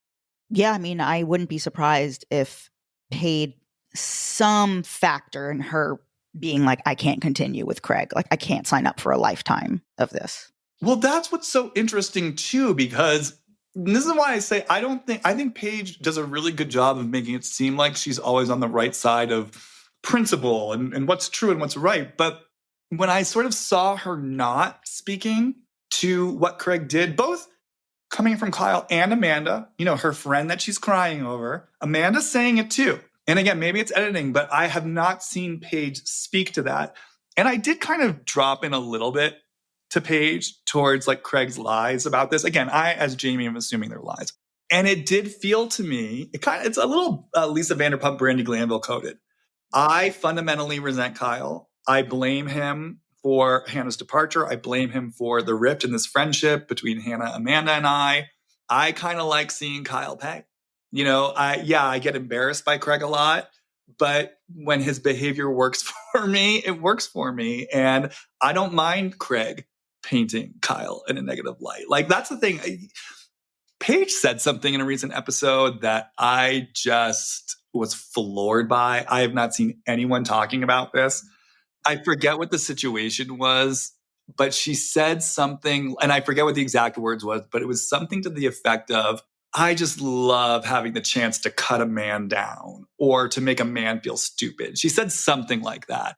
Yeah, I mean, I wouldn't be surprised if paid some factor in her being like, I can't continue with Craig. Like, I can't sign up for a lifetime of this. Well, that's what's so interesting too, because this is why I say I think Paige does a really good job of making it seem like she's always on the right side of principle and what's true and what's right. But when I sort of saw her not speaking to what Craig did, both coming from Kyle and Amanda, her friend that she's crying over, Amanda's saying it too. And again, maybe it's editing, but I have not seen Paige speak to that. And I did kind of drop in a little bit to Paige towards like Craig's lies about this. Again, I, as Jamie, am assuming they're lies. And it did feel to me, it's a little Lisa Vanderpump, Brandy Glanville coded. I fundamentally resent Kyle. I blame him for Hannah's departure. I blame him for the rift in this friendship between Hannah, Amanda, and I. I kind of like seeing Kyle pay. I get embarrassed by Craig a lot, but when his behavior works for me, it works for me. And I don't mind Craig painting Kyle in a negative light. Like, that's the thing. Paige said something in a recent episode that I just was floored by. I have not seen anyone talking about this. I forget what the situation was, but she said something, and I forget what the exact words was, but it was something to the effect of, I just love having the chance to cut a man down or to make a man feel stupid. She said something like that.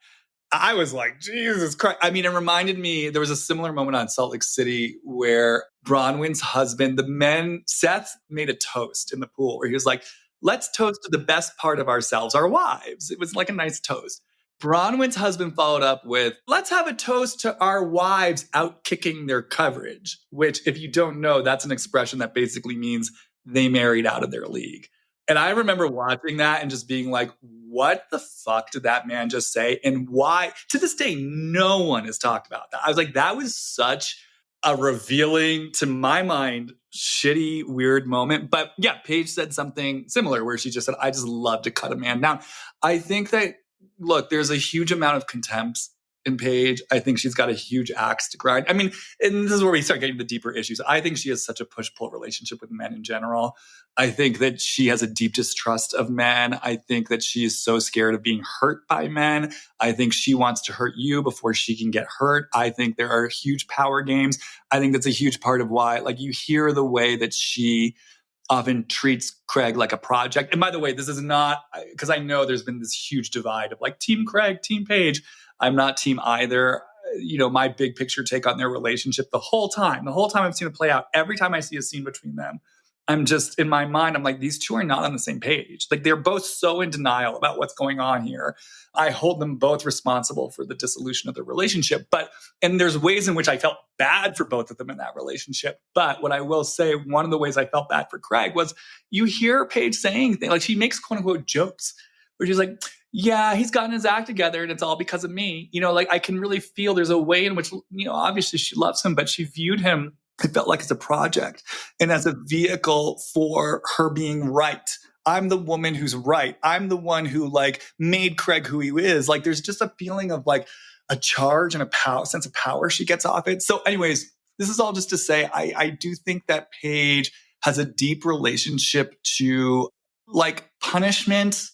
I was like, Jesus Christ. I mean, it reminded me, there was a similar moment on Salt Lake City where Bronwyn's husband, Seth made a toast in the pool where he was like, let's toast to the best part of ourselves, our wives. It was like a nice toast. Bronwyn's husband followed up with, let's have a toast to our wives out kicking their coverage, which, if you don't know, that's an expression that basically means they married out of their league. And I remember watching that and just being like, what the fuck did that man just say? And why? To this day, no one has talked about that. I was like, that was such a revealing, to my mind, shitty, weird moment. But yeah, Paige said something similar where she just said, I just love to cut a man down. I think that, look, there's a huge amount of contempt in Paige. I think she's got a huge axe to grind. I mean, and this is where we start getting the deeper issues. I think she has such a push-pull relationship with men in general. I think that she has a deep distrust of men. I think that she is so scared of being hurt by men. I think she wants to hurt you before she can get hurt. I think there are huge power games. I think that's a huge part of why, like, you hear the way that she often treats Craig like a project. And by the way, this is not, because I know there's been this huge divide of like Team Craig, Team Paige. I'm not team either. My big picture take on their relationship the whole time I've seen it play out, every time I see a scene between them, I'm just, in my mind, I'm like, these two are not on the same page. Like, they're both so in denial about what's going on here. I hold them both responsible for the dissolution of the relationship. And there's ways in which I felt bad for both of them in that relationship. But what I will say, one of the ways I felt bad for Craig was, you hear Paige saying things, like, she makes quote unquote jokes where she's like, yeah, he's gotten his act together and it's all because of me. Like, I can really feel there's a way in which, obviously she loves him, but she viewed him, it felt like, as a project and as a vehicle for her being right. I'm the woman who's right. I'm the one who like made Craig who he is. Like, there's just a feeling of like a charge and a sense of power she gets off it. So anyways, this is all just to say, I do think that Paige has a deep relationship to like punishment.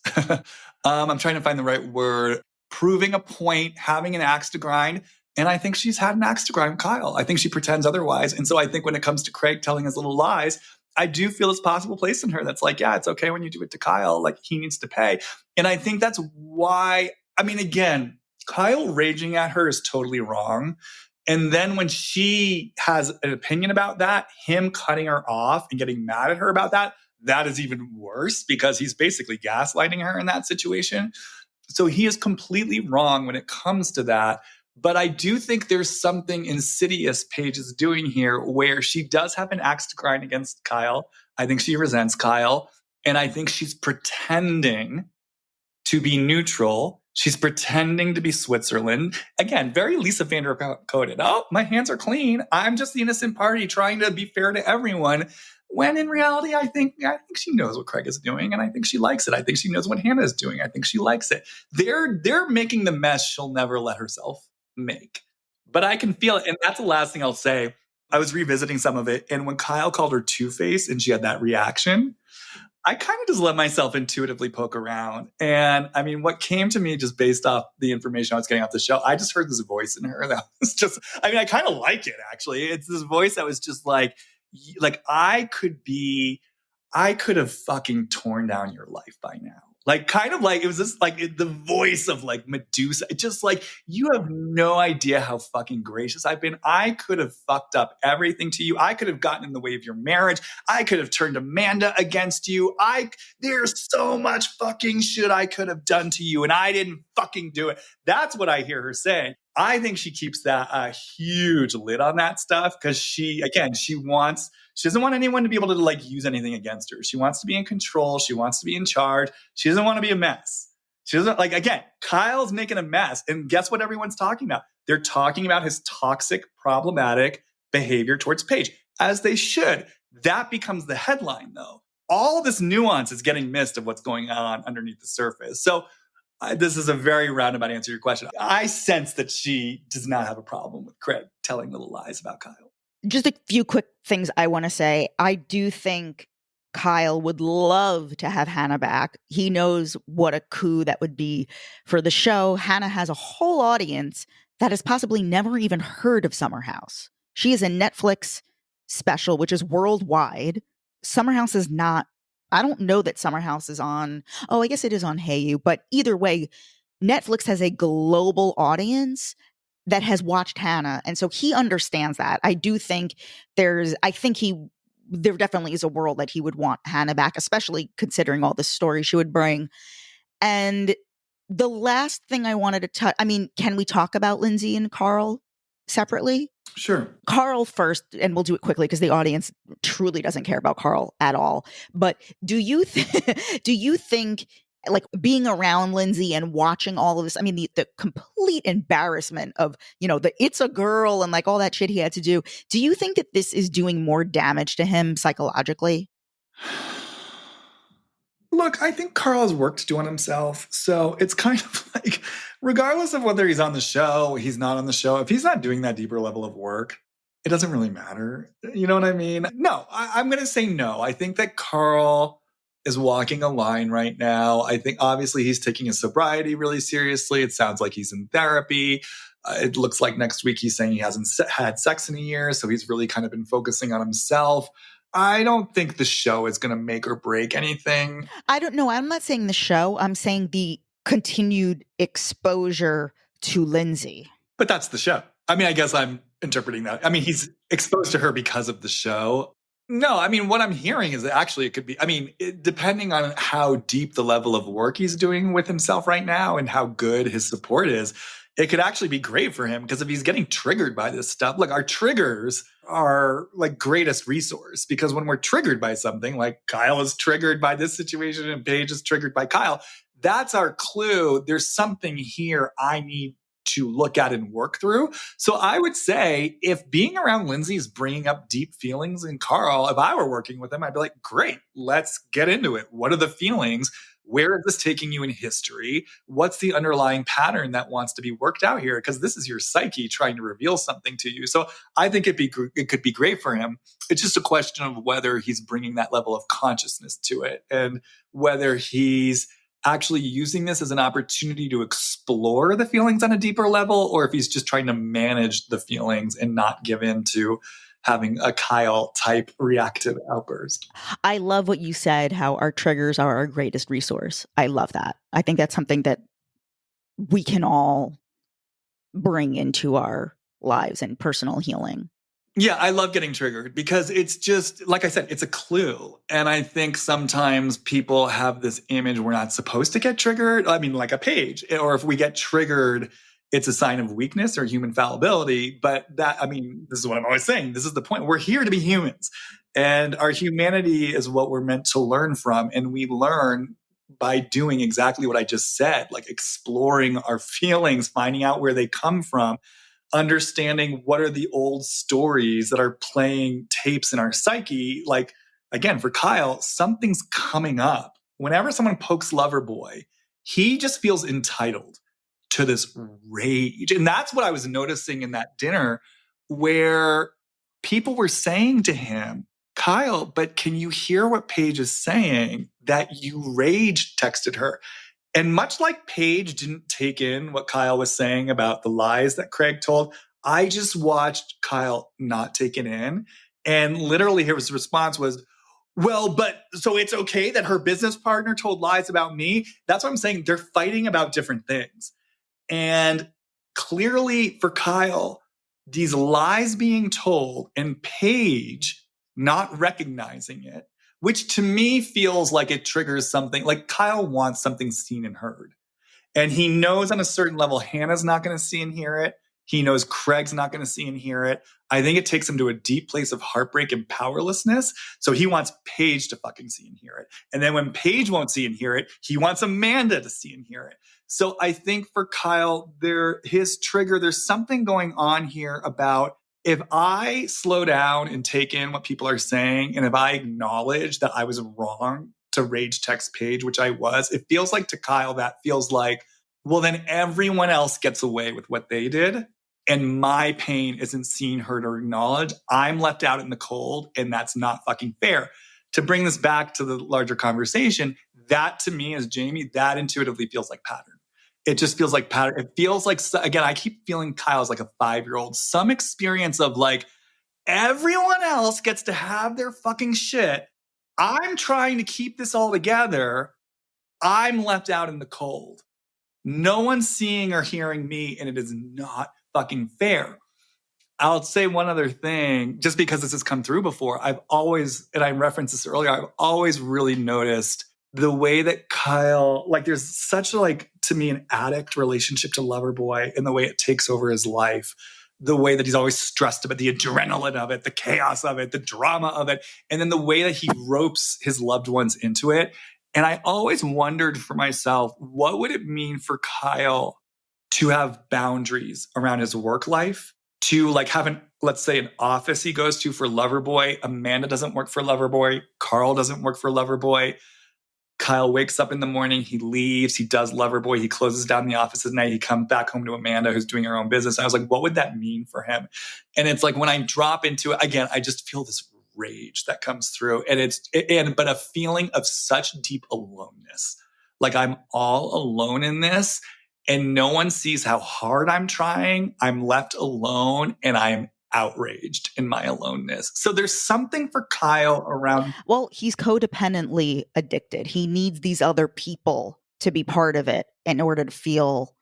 I'm trying to find the right word, proving a point, having an axe to grind. And I think she's had an axe to grind with Kyle. I think she pretends otherwise. And so I think when it comes to Craig telling his little lies, I do feel this possible place in her that's like, yeah, it's okay when you do it to Kyle. Like, he needs to pay. And I think that's why, I mean, again, Kyle raging at her is totally wrong. And then when she has an opinion about that, him cutting her off and getting mad at her about that, that is even worse because he's basically gaslighting her in that situation. So he is completely wrong when it comes to that. But I do think there's something insidious Paige is doing here where she does have an axe to grind against Kyle. I think she resents Kyle. And I think she's pretending to be neutral. She's pretending to be Switzerland. Again, very Lisa Vanderpump coded. Oh, my hands are clean. I'm just the innocent party trying to be fair to everyone. When in reality, I think she knows what Craig is doing, and I think she likes it. I think she knows what Hannah is doing. I think she likes it. They're making the mess she'll never let herself make. But I can feel it, and that's the last thing I'll say. I was revisiting some of it, and when Kyle called her Two-Face and she had that reaction, I kind of just let myself intuitively poke around. And I mean, what came to me just based off the information I was getting off the show, I just heard this voice in her that was just, I mean, I kind of like it actually. It's this voice that was just like I could have fucking torn down your life by now. Like, kind of like, it was this like the voice of like Medusa. It's just like, you have no idea how fucking gracious I've been. I could have fucked up everything to you. I could have gotten in the way of your marriage. I could have turned Amanda against you. There's so much fucking shit I could have done to you, and I didn't fucking do it. That's what I hear her saying. I think she keeps that a huge lid on that stuff because she doesn't want anyone to be able to like use anything against her. She wants to be in control. She wants to be in charge. She doesn't want to be a mess. She doesn't like, again, Kyle's making a mess. And guess what everyone's talking about? They're talking about his toxic, problematic behavior towards Paige, as they should. That becomes the headline, though. All this nuance is getting missed of what's going on underneath the surface. So this is a very roundabout answer to your question. I sense that she does not have a problem with Craig telling little lies about Kyle. Just a few quick things I want to say. I do think Kyle would love to have Hannah back. He knows what a coup that would be for the show. Hannah has a whole audience that has possibly never even heard of Summer House. She is a Netflix special, which is worldwide. Summer House is not, I don't know that Summer House is on, I guess it is on Hayu, but either way, Netflix has a global audience that has watched Hannah. And so he understands that. I do think there definitely is a world that he would want Hannah back, especially considering all the story she would bring. And the last thing I wanted to touch, I mean, can we talk about Lindsay and Carl separately? Sure. Carl first, and we'll do it quickly because the audience truly doesn't care about Carl at all. But do you think like being around Lindsay and watching all of this, I mean, the complete embarrassment of, the it's a girl and like all that shit he had to do. Do you think that this is doing more damage to him psychologically? Look, I think Carl has work to do on himself. So it's kind of like, regardless of whether he's on the show, he's not on the show, if he's not doing that deeper level of work, it doesn't really matter. You know what I mean? No, I'm going to say no. I think that Carl is walking a line right now. I think obviously he's taking his sobriety really seriously. It sounds like he's in therapy. It looks like next week he's saying he hasn't had sex in a year. So he's really kind of been focusing on himself. I don't think the show is going to make or break anything. I don't know. I'm not saying the show. I'm saying the continued exposure to Lindsay. But that's the show. I mean, I guess I'm interpreting that. I mean, he's exposed to her because of the show. No, I mean, what I'm hearing is that actually it could be, I mean, depending on how deep the level of work he's doing with himself right now and how good his support is, it could actually be great for him because if he's getting triggered by this stuff, look, our triggers are like greatest resource because when we're triggered by something, like Kyle is triggered by this situation and Paige is triggered by Kyle, that's our clue. There's something here I need to look at and work through. So I would say if being around Lindsay is bringing up deep feelings in Carl, if I were working with him, I'd be like, great, let's get into it. What are the feelings? Where is this taking you in history? What's the underlying pattern that wants to be worked out here? Because this is your psyche trying to reveal something to you. So I think it could be great for him. It's just a question of whether he's bringing that level of consciousness to it and whether he's actually using this as an opportunity to explore the feelings on a deeper level, or if he's just trying to manage the feelings and not give in to having a Kyle type reactive outburst. I love what you said, how our triggers are our greatest resource. I love that. I think that's something that we can all bring into our lives and personal healing. Yeah, I love getting triggered because it's just, like I said, it's a clue. And I think sometimes people have this image we're not supposed to get triggered. I mean, like a Paige, or if we get triggered, it's a sign of weakness or human fallibility. But that, I mean, this is what I'm always saying. This is the point. We're here to be humans. And our humanity is what we're meant to learn from. And we learn by doing exactly what I just said, like exploring our feelings, finding out where they come from, understanding what are the old stories that are playing tapes in our psyche. Like again, for Kyle, something's coming up. Whenever someone pokes Loverboy, he just feels entitled to this rage. And that's what I was noticing in that dinner, where people were saying to him, Kyle, but can you hear what Paige is saying? That you rage texted her. And much like Paige didn't take in what Kyle was saying about the lies that Craig told, I just watched Kyle not take it in. And literally his response was, well, but so it's okay that her business partner told lies about me? That's what I'm saying. They're fighting about different things. And clearly for Kyle, these lies being told and Paige not recognizing it, which to me feels like it triggers something, like Kyle wants something seen and heard. And he knows on a certain level, Hannah's not going to see and hear it. He knows Craig's not going to see and hear it. I think it takes him to a deep place of heartbreak and powerlessness. So he wants Paige to fucking see and hear it. And then when Paige won't see and hear it, he wants Amanda to see and hear it. So I think for Kyle, his trigger, there's something going on here about, if I slow down and take in what people are saying, and if I acknowledge that I was wrong to rage text Paige, which I was, it feels like to Kyle, that feels like, well, then everyone else gets away with what they did. And my pain isn't seen, heard, or acknowledged. I'm left out in the cold, and that's not fucking fair. To bring this back to the larger conversation, that to me as Jamie, that intuitively feels like pattern. It just feels like pattern. It feels like, again, I keep feeling Kyle's like a 5-year-old, some experience of like, everyone else gets to have their fucking shit. I'm trying to keep this all together. I'm left out in the cold. No one's seeing or hearing me, and it is not fucking fair. I'll say one other thing, just because this has come through before. I've always, and I referenced this earlier, I've always really noticed the way that Kyle, like there's such a, like, to me, an addict relationship to Loverboy, and the way it takes over his life, the way that he's always stressed about the adrenaline of it, the chaos of it, the drama of it, and then the way that he ropes his loved ones into it. And I always wondered for myself, what would it mean for Kyle to have boundaries around his work life, to like have let's say an office he goes to for Loverboy. Amanda doesn't work for Loverboy. Carl doesn't work for Loverboy. Kyle wakes up in the morning, he leaves, he does Loverboy, he closes down the office at night, he comes back home to Amanda, who's doing her own business. I was like, what would that mean for him? And it's like, when I drop into it, again, I just feel this rage that comes through, and but a feeling of such deep aloneness. Like I'm all alone in this, and no one sees how hard I'm trying. I'm left alone, and I'm outraged in my aloneness. So there's something for Kyle around. Well, he's codependently addicted. He needs these other people to be part of it in order to feel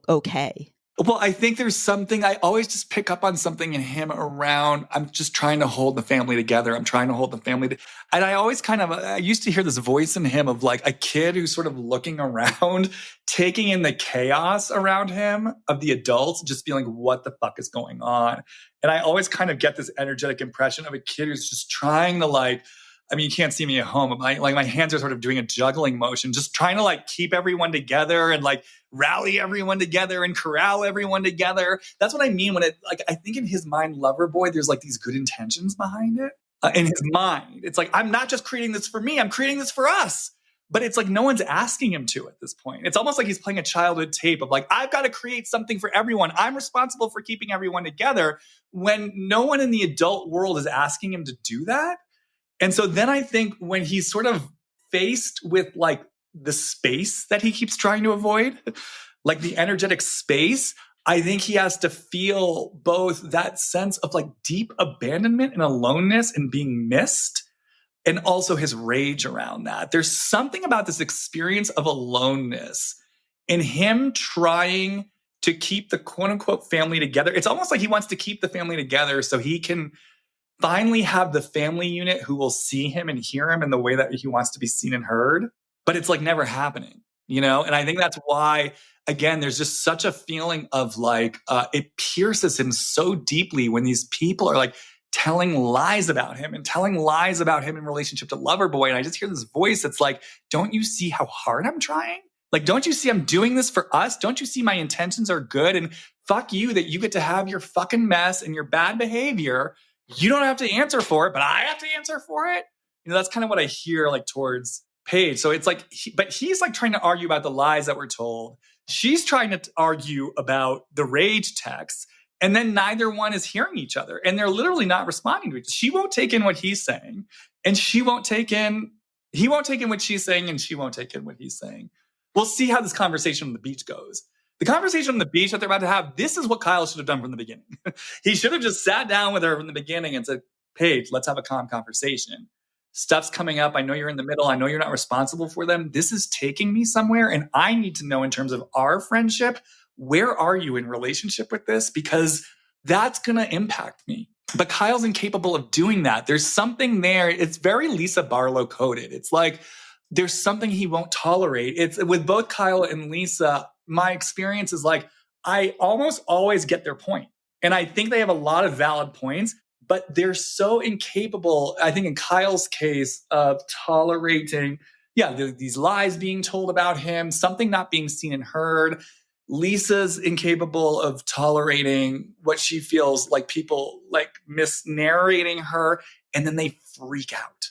okay. Well, I think there's something, I always just pick up on something in him around, I'm just trying to hold the family together. I'm trying to hold the family. And I always I used to hear this voice in him of like a kid who's sort of looking around, taking in the chaos around him of the adults, just feeling what the fuck is going on. And I always kind of get this energetic impression of a kid who's just trying to like, I mean, you can't see me at home. My hands are sort of doing a juggling motion, just trying to like keep everyone together and like rally everyone together and corral everyone together. That's what I mean when it, like, I think in his mind, Loverboy, there's like these good intentions behind it. In his mind, it's like, I'm not just creating this for me, I'm creating this for us. But it's like no one's asking him to at this point. It's almost like he's playing a childhood tape of like, I've got to create something for everyone. I'm responsible for keeping everyone together, when no one in the adult world is asking him to do that. And so then I think when he's sort of faced with like the space that he keeps trying to avoid, like the energetic space, I think he has to feel both that sense of like deep abandonment and aloneness and being missed, and also his rage around that. There's something about this experience of aloneness in him trying to keep the quote unquote family together. It's almost like he wants to keep the family together so he can finally have the family unit who will see him and hear him in the way that he wants to be seen and heard. But it's like never happening, you know? And I think that's why, again, there's just such a feeling of like, it pierces him so deeply when these people are like telling lies about him and telling lies about him in relationship to Loverboy. And I just hear this voice that's like, don't you see how hard I'm trying? Like, don't you see I'm doing this for us? Don't you see my intentions are good? And fuck you that you get to have your fucking mess and your bad behavior. You don't have to answer for it, but I have to answer for it. That's kind of what I hear like towards Paige. So it's like, but he's like trying to argue about the lies that were told. She's trying to argue about the rage texts. And then neither one is hearing each other. And they're literally not responding to each other. She won't take in what he's saying. And he won't take in what she's saying. And she won't take in what he's saying. We'll see how this conversation on the beach goes. The conversation on the beach that they're about to have, this is what Kyle should have done from the beginning. He should have just sat down with her from the beginning and said, Paige, let's have a calm conversation. Stuff's coming up. I know you're in the middle. I know you're not responsible for them. This is taking me somewhere. And I need to know in terms of our friendship, where are you in relationship with this? Because that's going to impact me. But Kyle's incapable of doing that. There's something there. It's very Lisa Barlow coded. It's like there's something he won't tolerate. It's with both Kyle and Lisa. My experience is like I almost always get their point. And I think they have a lot of valid points, but they're so incapable, I think in Kyle's case, of tolerating, these lies being told about him, something not being seen and heard. Lisa's incapable of tolerating what she feels like people like misnarrating her, and then they freak out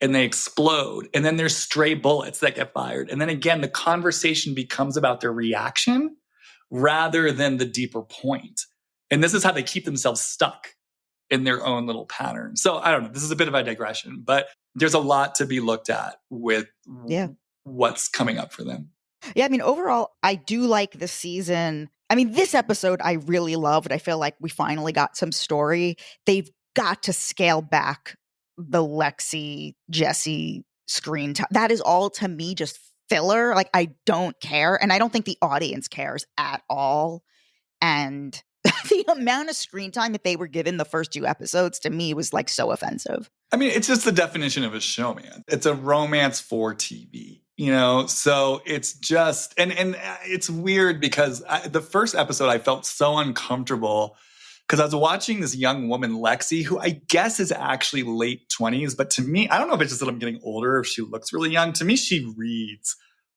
and they explode. And then there's stray bullets that get fired. And then again, the conversation becomes about their reaction rather than the deeper point. And this is how they keep themselves stuck in their own little pattern. So I don't know. This is a bit of a digression, but there's a lot to be looked at with what's coming up for them. Yeah, I mean, overall, I do like the season. I mean, this episode I really loved. I feel like we finally got some story. They've got to scale back the Lexi, Jesse screen time. That is all to me just filler. Like, I don't care. And I don't think the audience cares at all. And the amount of screen time that they were given the first 2 episodes to me was like so offensive. I mean, it's just the definition of a show, man. It's a romance for TV, So it's just, and it's weird because the first episode I felt so uncomfortable because I was watching this young woman, Lexi, who I guess is actually late 20s. But to me, I don't know if it's just that I'm getting older or if she looks really young. To me, she reads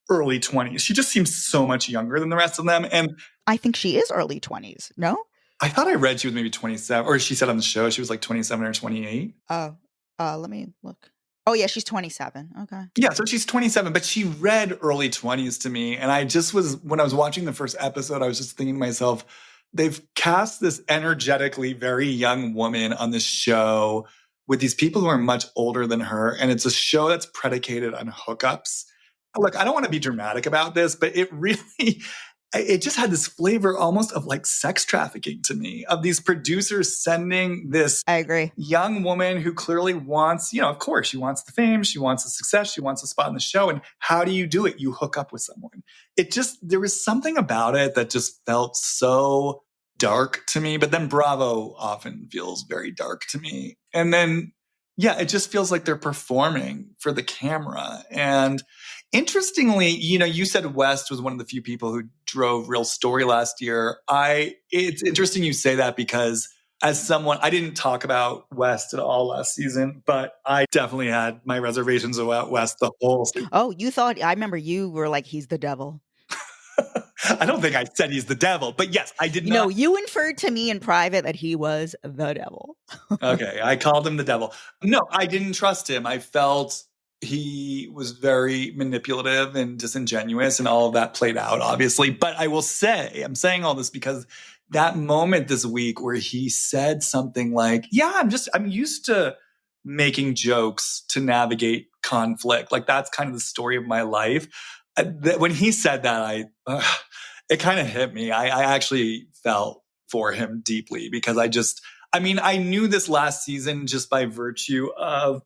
early 20s. She just seems so much younger than the rest of them. And I think she is early 20s. No? I thought I read she was maybe 27, or she said on the show she was like 27 or 28. Oh, let me look. Oh, yeah, she's 27. Okay. Yeah, so she's 27, but she read early 20s to me. And I just was, when I was watching the first episode, I was just thinking to myself, they've cast this energetically very young woman on this show with these people who are much older than her. And it's a show that's predicated on hookups. Look, I don't want to be dramatic about this, but it just had this flavor almost of like sex trafficking to me, of these producers sending this I agree. young woman who clearly wants, of course, she wants the fame, she wants the success, she wants a spot in the show. And how do you do it? You hook up with someone. There was something about it that just felt so dark to me. But then Bravo often feels very dark to me. And then, it just feels like they're performing for the camera. And interestingly, you said West was one of the few people who drove real story last year. It's interesting you say that because as someone, I didn't talk about West at all last season, but I definitely had my reservations about West the whole season. Oh, I remember you were like, he's the devil. I don't think I said he's the devil, but yes, I did not. No, you inferred to me in private that he was the devil. Okay, I called him the devil. No, I didn't trust him. I felt he was very manipulative and disingenuous, and all of that played out, obviously. But I will say, I'm saying all this because that moment this week where he said something like, I'm used to making jokes to navigate conflict. Like, that's kind of the story of my life. When he said that, it kind of hit me. I actually felt for him deeply because I knew this last season just by virtue of,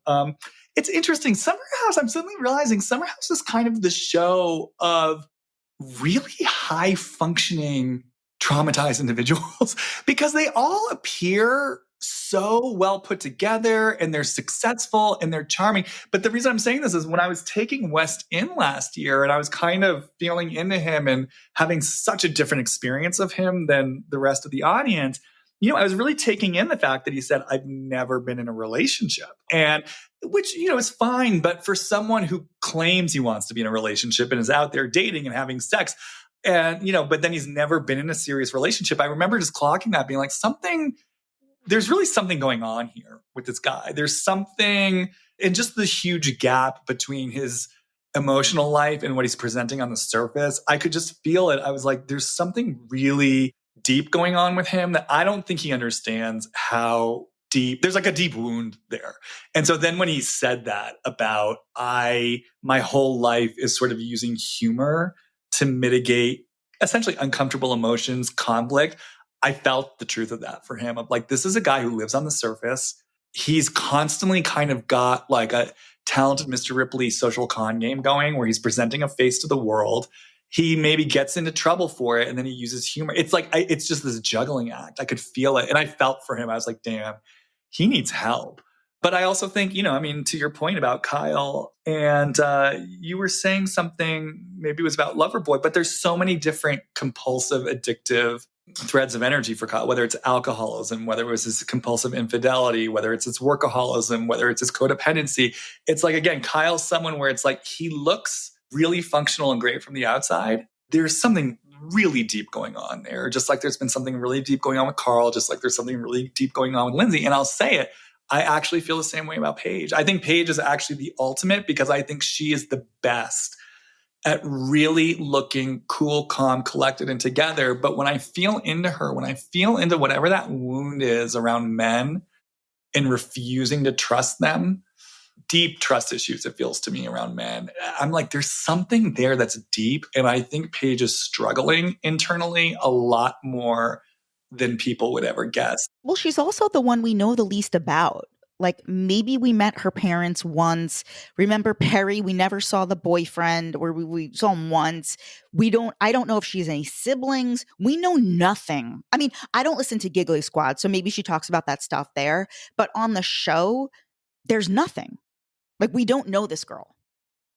it's interesting. Summer House, I'm suddenly realizing Summer House is kind of the show of really high functioning traumatized individuals because they all appear so well put together and they're successful and they're charming. But the reason I'm saying this is when I was taking West in last year and I was kind of feeling into him and having such a different experience of him than the rest of the audience, I was really taking in the fact that he said, I've never been in a relationship. And which, is fine. But for someone who claims he wants to be in a relationship and is out there dating and having sex and, but then he's never been in a serious relationship. I remember just clocking that being like there's really something going on here with this guy. There's something And just the huge gap between his emotional life and what he's presenting on the surface, I could just feel it. I was like, there's something really deep going on with him that I don't think he understands how deep. There's like a deep wound there. And so then when he said that about my whole life is sort of using humor to mitigate essentially uncomfortable emotions, conflict, I felt the truth of that for him. Of like, this is a guy who lives on the surface. He's constantly kind of got like a talented Mr. Ripley social con game going where he's presenting a face to the world. He maybe gets into trouble for it and then he uses humor. It's like, it's just this juggling act. I could feel it. And I felt for him. I was like, damn, he needs help. But I also think, I mean, to your point about Kyle, and you were saying something, maybe it was about Loverboy, but there's so many different compulsive, addictive threads of energy for Kyle, whether it's alcoholism, whether it was his compulsive infidelity, whether it's his workaholism, whether it's his codependency. It's like, again, Kyle's someone where it's like he looks really functional and great from the outside. There's something really deep going on there, just like there's been something really deep going on with Carl, just like there's something really deep going on with Lindsay. And I'll say it, I actually feel the same way about Paige. I think Paige is actually the ultimate because I think she is the best at really looking cool, calm, collected, and together. But when I feel into her, when I feel into whatever that wound is around men and refusing to trust them, deep trust issues, it feels to me, around men, I'm like, there's something there that's deep. And I think Paige is struggling internally a lot more than people would ever guess. Well, she's also the one we know the least about. Like, maybe we met her parents once. Remember Perry? We never saw the boyfriend, or we saw him once. I don't know if she has any siblings. We know nothing. I mean, I don't listen to Giggly Squad, so maybe she talks about that stuff there. But on the show, there's nothing. Like, we don't know this girl.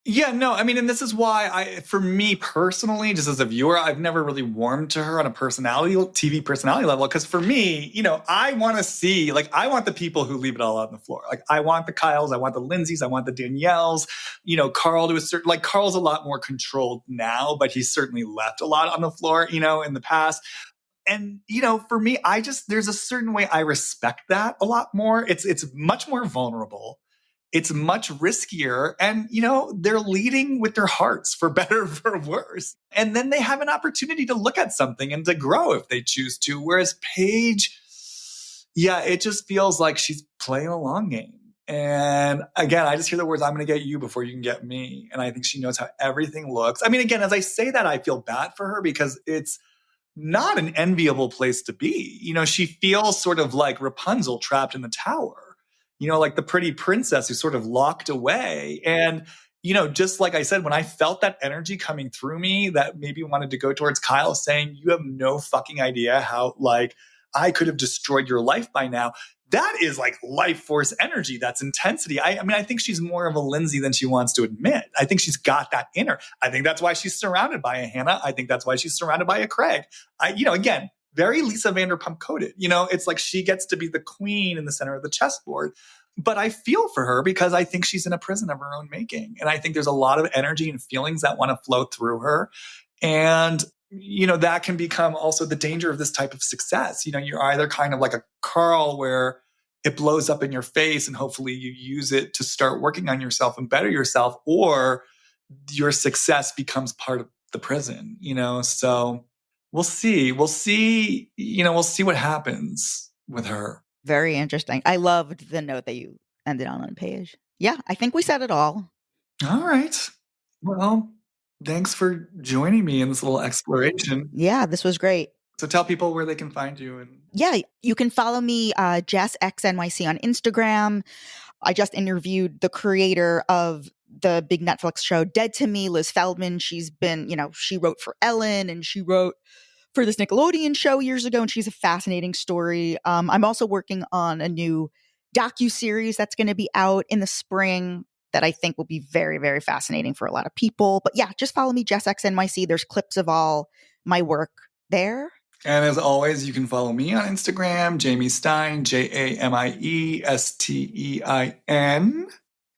Yeah, no, I mean, and this is why for me personally, just as a viewer, I've never really warmed to her on a TV personality level. Because for me, I want to see, like, I want the people who leave it all out on the floor. Like, I want the Kyles, I want the Lindsays, I want the Danielles, Carl to a certain, like, Carl's a lot more controlled now, but he's certainly left a lot on the floor, in the past. And, for me, there's a certain way I respect that a lot more. It's much more vulnerable. It's much riskier. And, they're leading with their hearts, for better or for worse. And then they have an opportunity to look at something and to grow if they choose to. Whereas Paige, yeah, it just feels like she's playing a long game. And again, I just hear the words, I'm going to get you before you can get me. And I think she knows how everything looks. I mean, again, as I say that, I feel bad for her because it's not an enviable place to be. She feels sort of like Rapunzel trapped in the tower. Like the pretty princess who's sort of locked away. And, just like I said, when I felt that energy coming through me that maybe wanted to go towards Kyle saying, you have no fucking idea how, like, I could have destroyed your life by now. That is like life force energy. That's intensity. I mean, I think she's more of a Lindsay than she wants to admit. I think she's got that in her. I think that's why she's surrounded by a Hannah. I think that's why she's surrounded by a Craig. Again, very Lisa Vanderpump coded. It's like she gets to be the queen in the center of the chessboard. But I feel for her because I think she's in a prison of her own making. And I think there's a lot of energy and feelings that want to flow through her. And, that can become also the danger of this type of success. You're either kind of like a Carl where it blows up in your face and hopefully you use it to start working on yourself and better yourself, or your success becomes part of the prison, So we'll see. We'll see what happens with her. Very interesting. I loved the note that you ended on Paige. Yeah, I think we said it all. All right. Well, thanks for joining me in this little exploration. Yeah, this was great. So tell people where they can find you. Yeah, you can follow me, Jess XNYC on Instagram. I just interviewed the creator of the big Netflix show Dead to Me, Liz Feldman. She's been, she wrote for Ellen and she wrote for this Nickelodeon show years ago, and she's a fascinating story. I'm also working on a new docuseries that's going to be out in the spring that I think will be very, very fascinating for a lot of people. But yeah, just follow me, Jess XNYC. There's clips of all my work there. And as always, you can follow me on Instagram, Jamie Stein, JamieStein.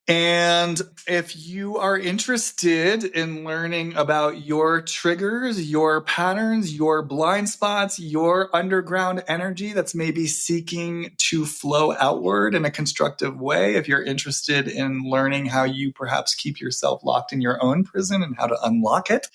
And if you are interested in learning about your triggers, your patterns, your blind spots, your underground energy that's maybe seeking to flow outward in a constructive way, if you're interested in learning how you perhaps keep yourself locked in your own prison and how to unlock it,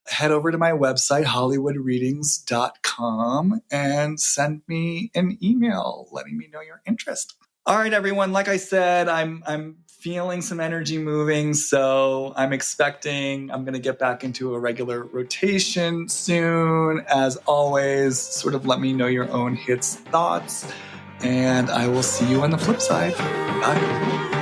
head over to my website, hollywoodreadings.com, and send me an email letting me know your interest. All right, everyone. Like I said, I'm feeling some energy moving, so I'm expecting I'm going to get back into a regular rotation soon. As always, sort of let me know your own hits, thoughts, and I will see you on the flip side. Bye.